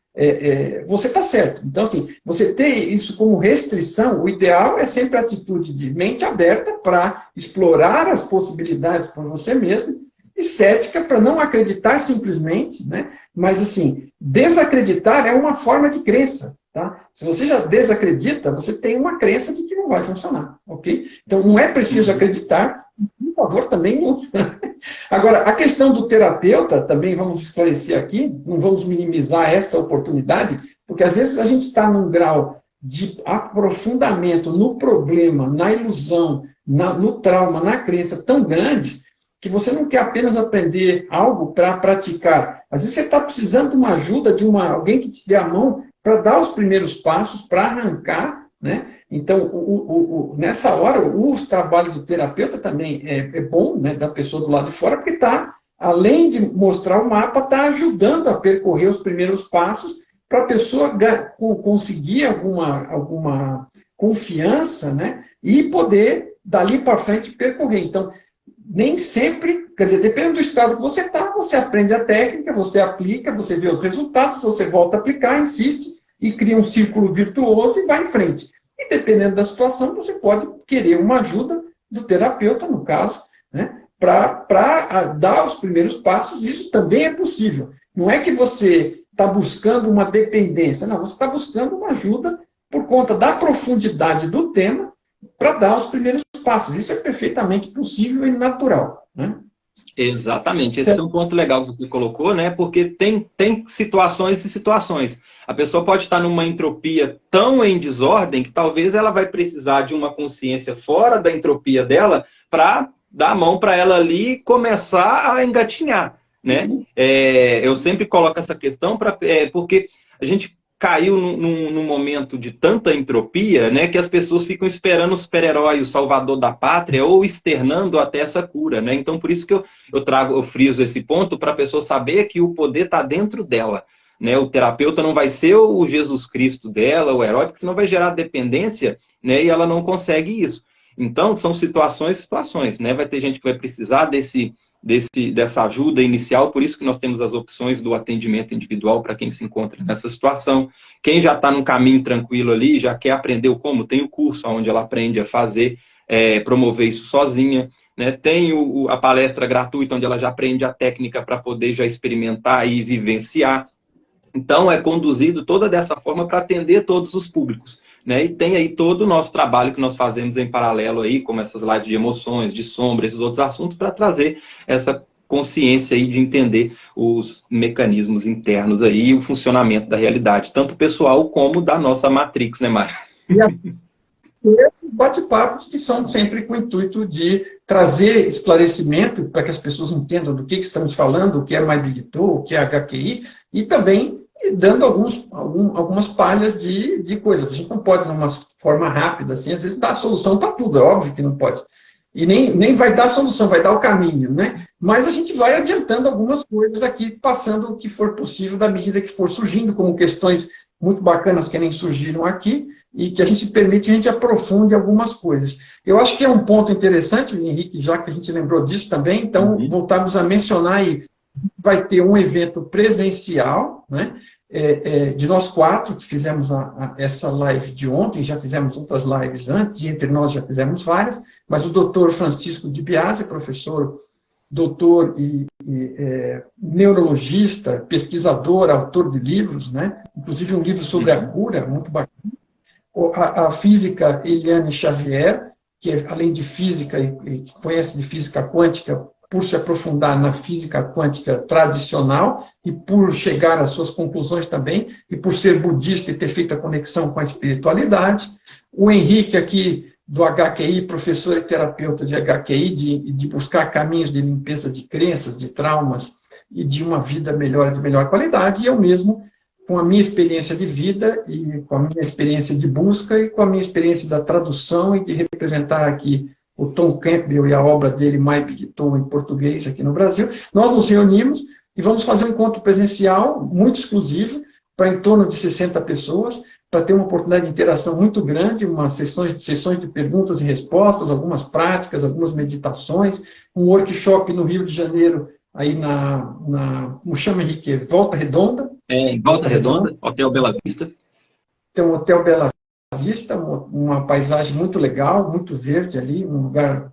você está certo. Então, assim, você ter isso como restrição, o ideal é sempre a atitude de mente aberta para explorar as possibilidades por você mesmo, e cética para não acreditar simplesmente, mas, assim, desacreditar é uma forma de crença. Tá? Se você já desacredita, você tem uma crença de que não vai funcionar. Ok? Então, não é preciso acreditar, por favor, também não. Agora, a questão do terapeuta, também vamos esclarecer aqui, não vamos minimizar essa oportunidade, porque às vezes a gente está num grau de aprofundamento no problema, na ilusão, no trauma, na crença tão grandes, que você não quer apenas aprender algo para praticar. Às vezes você está precisando de uma ajuda, de alguém que te dê a mão para dar os primeiros passos, para arrancar. Então, nessa hora, o trabalho do terapeuta também é bom, da pessoa do lado de fora, porque está, além de mostrar o mapa, está ajudando a percorrer os primeiros passos para a pessoa conseguir alguma confiança, e poder, dali para frente, percorrer. Então, nem sempre, quer dizer, dependendo do estado que você está, você aprende a técnica, você aplica, você vê os resultados, você volta a aplicar, insiste e cria um círculo virtuoso e vai em frente. E dependendo da situação, você pode querer uma ajuda do terapeuta, no caso, né, para dar os primeiros passos. Isso também é possível. Não é que você está buscando uma dependência, não, você está buscando uma ajuda por conta da profundidade do tema para dar os primeiros passos. Isso é perfeitamente possível e natural, né? Exatamente, esse é um ponto legal que você colocou, né? Porque tem situações e situações. A pessoa pode estar numa entropia tão em desordem que talvez ela vai precisar de uma consciência fora da entropia dela para dar a mão para ela ali e começar a engatinhar, né? Eu sempre coloco essa questão porque a gente caiu num momento de tanta entropia, né, que as pessoas ficam esperando o super-herói, o salvador da pátria, ou externando até essa cura, né? Então, por isso que eu friso esse ponto para a pessoa saber que o poder está dentro dela, né? O terapeuta não vai ser o Jesus Cristo dela, o herói, porque senão vai gerar dependência, né, e ela não consegue isso. Então, são situações, né? Vai ter gente que vai precisar dessa ajuda inicial, por isso que nós temos as opções do atendimento individual para quem se encontra nessa situação. Quem já está num caminho tranquilo ali, já quer aprender o como, tem o curso onde ela aprende a fazer, promover isso sozinha, né? Tem a palestra gratuita onde ela já aprende a técnica para poder já experimentar e vivenciar. Então, é conduzido toda dessa forma para atender todos os públicos, né? E tem aí todo o nosso trabalho que nós fazemos em paralelo aí, como essas lives de emoções, de sombra, esses outros assuntos, para trazer essa consciência aí de entender os mecanismos internos aí e o funcionamento da realidade, tanto pessoal como da nossa Matrix, né, Mário? E esses bate-papos que são sempre com o intuito de trazer esclarecimento para que as pessoas entendam do que estamos falando, o que é MyBigTo, o que é HQI, e também dando algumas palhas de coisas. A gente não pode, de uma forma rápida, assim, às vezes dar a solução para tudo, é óbvio que não pode. E nem vai dar a solução, vai dar o caminho, né? Mas a gente vai adiantando algumas coisas aqui, passando o que for possível, da medida que for surgindo, como questões muito bacanas que nem surgiram aqui, e que a gente permite a gente aprofunde algumas coisas. Eu acho que é um ponto interessante, Henrique, já que a gente lembrou disso também, então voltarmos a mencionar aí, vai ter um evento presencial, né? De nós 4 que fizemos essa live de ontem, já fizemos outras lives antes, e entre nós já fizemos várias, mas o doutor Francisco de Biasi, professor, doutor e neurologista, pesquisador, autor de livros, né? Inclusive um livro sobre a cura, muito bacana. A física Eliane Xavier, que além de física e que conhece de física quântica, por se aprofundar na física quântica tradicional e por chegar às suas conclusões também, e por ser budista e ter feito a conexão com a espiritualidade. O Henrique aqui, do HQI, professor e terapeuta de HQI, de buscar caminhos de limpeza de crenças, de traumas e de uma vida melhor, de melhor qualidade, e eu mesmo, com a minha experiência de vida e com a minha experiência de busca e com a minha experiência da tradução e de representar aqui o Tom Campbell e a obra dele, MyBigTo, em português aqui no Brasil, nós nos reunimos e vamos fazer um encontro presencial muito exclusivo para em torno de 60 pessoas, para ter uma oportunidade de interação muito grande, umas sessões de perguntas e respostas, algumas práticas, algumas meditações, um workshop no Rio de Janeiro, aí como chama, Henrique? Volta Redonda. Em Volta Redonda, Hotel Bela Vista. Tem um Hotel Bela Vista, uma paisagem muito legal, muito verde ali, um lugar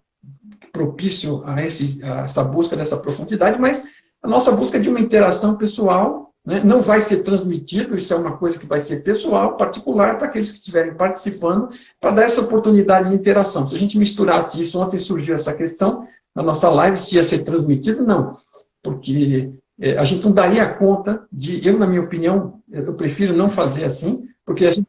propício a essa busca dessa profundidade, mas a nossa busca é de uma interação pessoal, né? Não vai ser transmitido, isso é uma coisa que vai ser pessoal, particular, para aqueles que estiverem participando, para dar essa oportunidade de interação. Se a gente misturasse isso, ontem surgiu essa questão na nossa live, se ia ser transmitido, não, porque a gente não daria conta na minha opinião, eu prefiro não fazer assim, porque a gente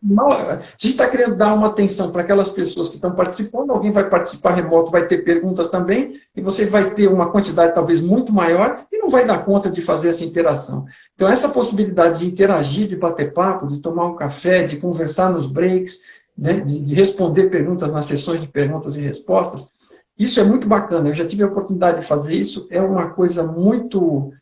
está querendo dar uma atenção para aquelas pessoas que estão participando, alguém vai participar remoto, vai ter perguntas também, e você vai ter uma quantidade talvez muito maior e não vai dar conta de fazer essa interação. Então, essa possibilidade de interagir, de bater papo, de tomar um café, de conversar nos breaks, né, de responder perguntas nas sessões de perguntas e respostas, isso é muito bacana. Eu já tive a oportunidade de fazer isso, é uma coisa muito...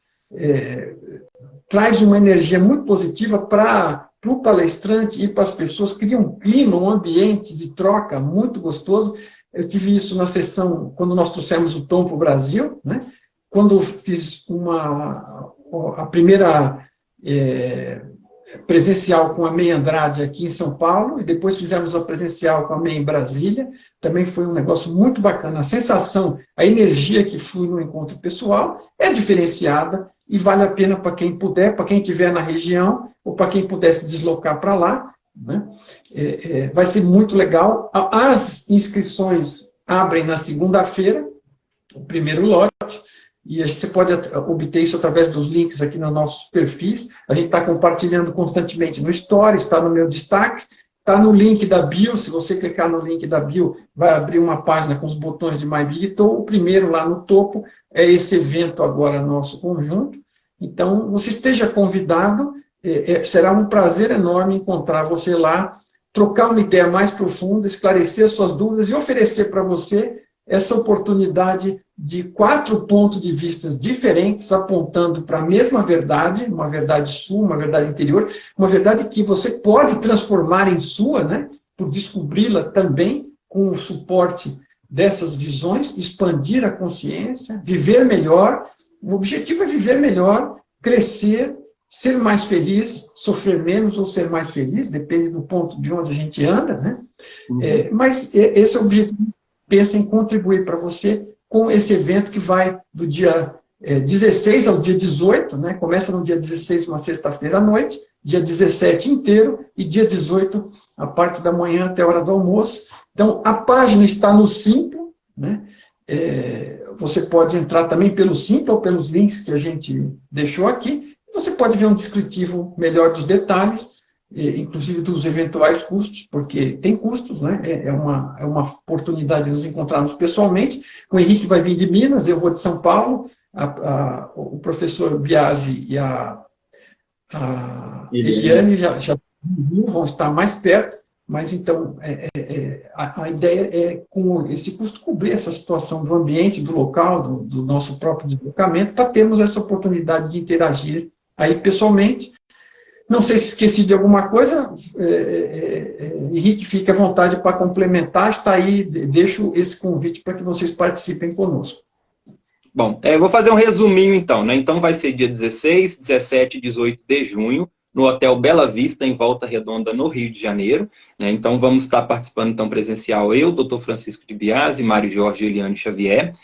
traz uma energia muito positiva para o palestrante e para as pessoas, cria um clima, um ambiente de troca muito gostoso, Eu tive isso na sessão, quando nós trouxemos o Tom para o Brasil, né? Quando eu fiz a primeira presencial com a MEI Andrade aqui em São Paulo, e depois fizemos a presencial com a MEI em Brasília, também foi um negócio muito bacana. A sensação, a energia que flui no encontro pessoal é diferenciada e vale a pena para quem puder, para quem estiver na região, ou para quem puder se deslocar para lá, né? Vai ser muito legal. As inscrições abrem na segunda-feira, o primeiro lote, e você pode obter isso através dos links aqui nos nossos perfis. A gente está compartilhando constantemente no Stories, está no meu destaque, está no link da bio. Se você clicar no link da bio, vai abrir uma página com os botões de My Digital. O primeiro lá no topo é esse evento agora nosso conjunto. Então, você esteja convidado, será um prazer enorme encontrar você lá, trocar uma ideia mais profunda, esclarecer suas dúvidas e oferecer para você essa oportunidade de 4 pontos de vista diferentes, apontando para a mesma verdade, uma verdade sua, uma verdade interior, uma verdade que você pode transformar em sua, né, por descobri-la também com o suporte dessas visões, expandir a consciência, viver melhor. O objetivo é viver melhor, crescer, ser mais feliz, sofrer menos ou ser mais feliz, depende do ponto de onde a gente anda, né? Mas esse é o objetivo. Pensa em contribuir para você com esse evento que vai do dia 16 ao dia 18, né? Começa no dia 16, uma sexta-feira à noite, dia 17 inteiro, e dia 18, a parte da manhã até a hora do almoço. Então, a página está no Simpla, né? Você pode entrar também pelo Simpla ou pelos links que a gente deixou aqui. Você pode ver um descritivo melhor dos detalhes, inclusive dos eventuais custos, porque tem custos, né? É uma oportunidade de nos encontrarmos pessoalmente. O Henrique vai vir de Minas, eu vou de São Paulo, o professor Biasi e a Eliane já vão estar mais perto, mas então a ideia é, com esse custo, cobrir essa situação do ambiente, do local, do nosso próprio deslocamento, para termos essa oportunidade de interagir aí pessoalmente. Não sei se esqueci de alguma coisa, Henrique, fique à vontade para complementar, está aí, deixo esse convite para que vocês participem conosco. Bom, eu vou fazer um resuminho então, né? Então vai ser dia 16, 17 e 18 de junho, no Hotel Bela Vista, em Volta Redonda, no Rio de Janeiro, né? Então vamos estar participando então presencial eu, Dr. Francisco de Biasi, Mário Jorge e Eliane Xavier.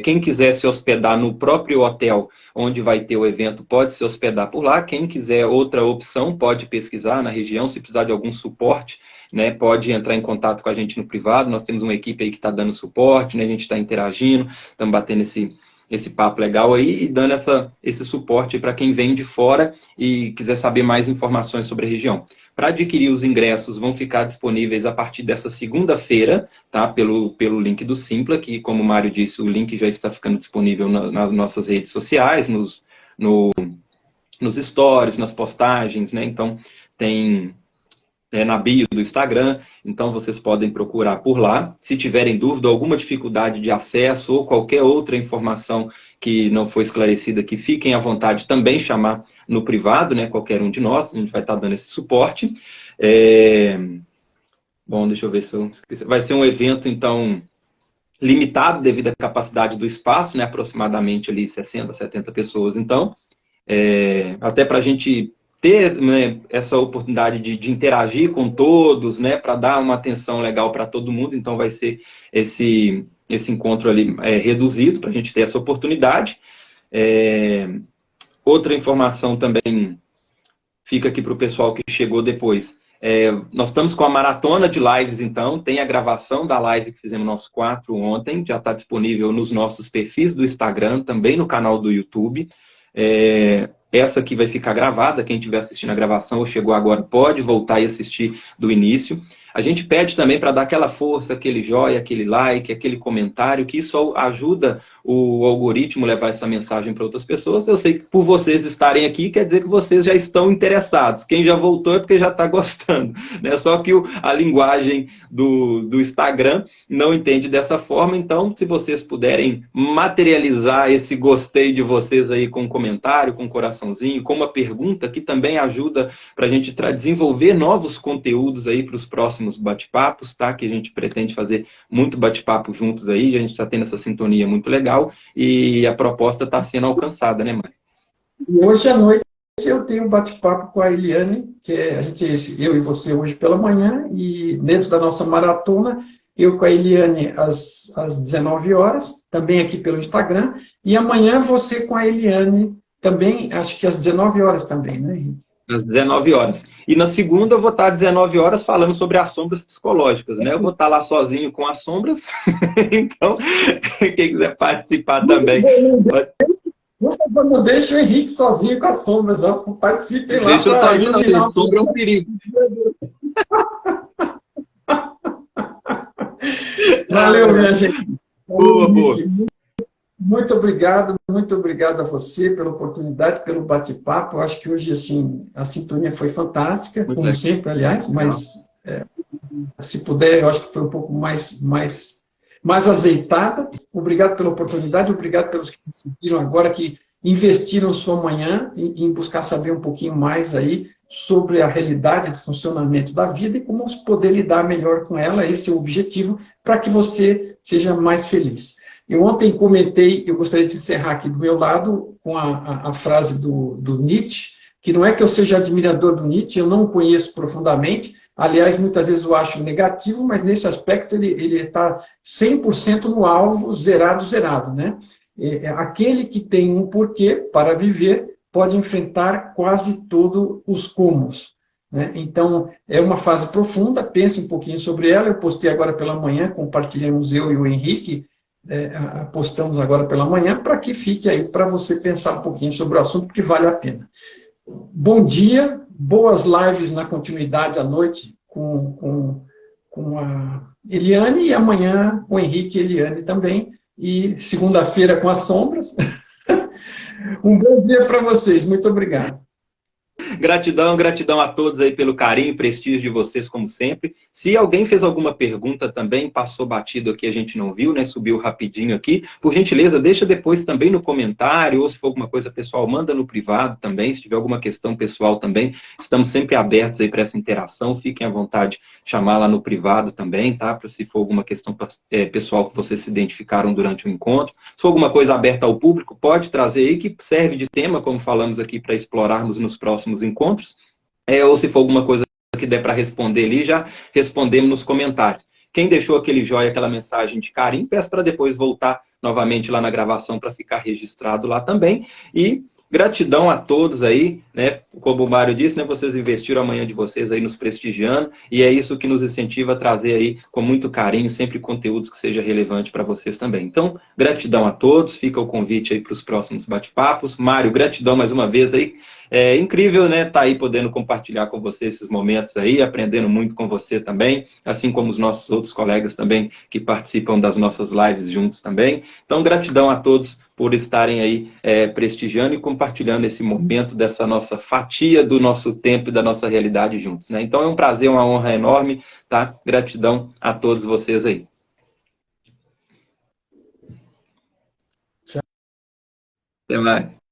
Quem quiser se hospedar no próprio hotel onde vai ter o evento, pode se hospedar por lá. Quem quiser outra opção, pode pesquisar na região, se precisar de algum suporte, né, pode entrar em contato com a gente no privado. Nós temos uma equipe aí que está dando suporte, né, a gente está interagindo, estamos batendo esse papo legal aí e dando esse suporte para quem vem de fora e quiser saber mais informações sobre a região. Para adquirir os ingressos, vão ficar disponíveis a partir dessa segunda-feira, tá? Pelo link do Simpla, que, como o Mário disse, o link já está ficando disponível nas nossas redes sociais, nos stories, nas postagens, né? Então, tem na bio do Instagram, então vocês podem procurar por lá. Se tiverem dúvida, alguma dificuldade de acesso ou qualquer outra informação que não foi esclarecida aqui, fiquem à vontade também chamar no privado, né? Qualquer um de nós, a gente vai estar dando esse suporte. Bom, deixa eu ver se eu esqueci. Vai ser um evento, então, limitado devido à capacidade do espaço, né? Aproximadamente ali 60, 70 pessoas, então. Até para a gente ter, né, essa oportunidade de interagir com todos, né, para dar uma atenção legal para todo mundo. Então vai ser esse encontro ali reduzido, para a gente ter essa oportunidade. Outra informação também fica aqui para o pessoal que chegou depois. Nós estamos com a maratona de lives, então, tem a gravação da live que fizemos nós 4 ontem, já está disponível nos nossos perfis do Instagram, também no canal do YouTube. Essa aqui vai ficar gravada, quem estiver assistindo a gravação ou chegou agora pode voltar e assistir do início. A gente pede também para dar aquela força, aquele joia, aquele like, aquele comentário, que isso ajuda o algoritmo a levar essa mensagem para outras pessoas. Eu sei que por vocês estarem aqui, quer dizer que vocês já estão interessados. Quem já voltou é porque já está gostando, né? Só que a linguagem do Instagram não entende dessa forma. Então, se vocês puderem materializar esse gostei de vocês aí com um comentário, com um coraçãozinho, com uma pergunta, que também ajuda para a gente desenvolver novos conteúdos aí para os próximos próximos bate-papos, tá? Que a gente pretende fazer muito bate-papo juntos aí, a gente está tendo essa sintonia muito legal e a proposta está sendo alcançada, né, Mário? E hoje à noite eu tenho um bate-papo com a Eliane, que é eu e você hoje pela manhã, e dentro da nossa maratona, eu com a Eliane às 19 horas, também aqui pelo Instagram, e amanhã você com a Eliane também, acho que às 19 horas também, né, Henrique? Às 19 horas. E na segunda eu vou estar às 19 horas falando sobre as sombras psicológicas, né? Eu vou estar lá sozinho com as sombras, então quem quiser participar também pode. Por favor, não deixe o Henrique sozinho com as sombras, participem lá Deixa eu para sozinho, não, iluminar gente. Sombra é um perigo. Valeu, minha gente. Boa, boa. Muito obrigado a você pela oportunidade, pelo bate-papo. Acho que hoje, assim, a sintonia foi fantástica, Muito como legal. sempre, aliás, mas se puder, eu acho que foi um pouco mais azeitada. Obrigado pela oportunidade, obrigado pelos que me seguiram agora, que investiram sua manhã em buscar saber um pouquinho mais aí sobre a realidade do funcionamento da vida e como poder lidar melhor com ela. Esse é o objetivo, para que você seja mais feliz. Eu ontem comentei, eu gostaria de encerrar aqui do meu lado com a frase do Nietzsche, que não é que eu seja admirador do Nietzsche, eu não o conheço profundamente, aliás, muitas vezes eu acho negativo, mas nesse aspecto ele está 100% no alvo, zerado, né? Aquele que tem um porquê para viver pode enfrentar quase todos os cumos, né? Então, é uma fase profunda, pense um pouquinho sobre ela, eu postei agora pela manhã, compartilhamos eu e o Henrique, postamos agora pela manhã, para que fique aí para você pensar um pouquinho sobre o assunto, porque vale a pena. Bom dia, boas lives na continuidade à noite com a Eliane, e amanhã com o Henrique e Eliane também, e segunda-feira com as sombras. Um bom dia para vocês, muito obrigado. Gratidão, gratidão a todos aí pelo carinho e prestígio de vocês, como sempre. Se alguém fez alguma pergunta também, passou batido aqui, a gente não viu, né? Subiu rapidinho aqui. Por gentileza, deixa depois também no comentário, ou se for alguma coisa pessoal, manda no privado também. Se tiver alguma questão pessoal também, estamos sempre abertos aí para essa interação. Fiquem à vontade de chamar lá no privado também, tá? Para se for alguma questão pessoal que vocês se identificaram durante o encontro. Se for alguma coisa aberta ao público, pode trazer aí, que serve de tema, como falamos aqui, para explorarmos nos próximos encontros, ou se for alguma coisa que der para responder ali, já respondemos nos comentários. Quem deixou aquele joia, aquela mensagem de carinho, peço para depois voltar novamente lá na gravação para ficar registrado lá também. E gratidão a todos aí, né? Como o Mário disse, né? Vocês investiram a manhã de vocês aí nos prestigiando, e é isso que nos incentiva a trazer aí com muito carinho sempre conteúdos que seja relevante para vocês também. Então, gratidão a todos, fica o convite aí para os próximos bate-papos. Mário, gratidão mais uma vez aí. É incrível, né? Tá aí podendo compartilhar com você esses momentos aí, aprendendo muito com você também, assim como os nossos outros colegas também que participam das nossas lives juntos também. Então, gratidão a todos por estarem aí prestigiando e compartilhando esse momento dessa nossa fatia do nosso tempo e da nossa realidade juntos, né? Então é um prazer, uma honra enorme, tá? Gratidão a todos vocês aí. Até mais.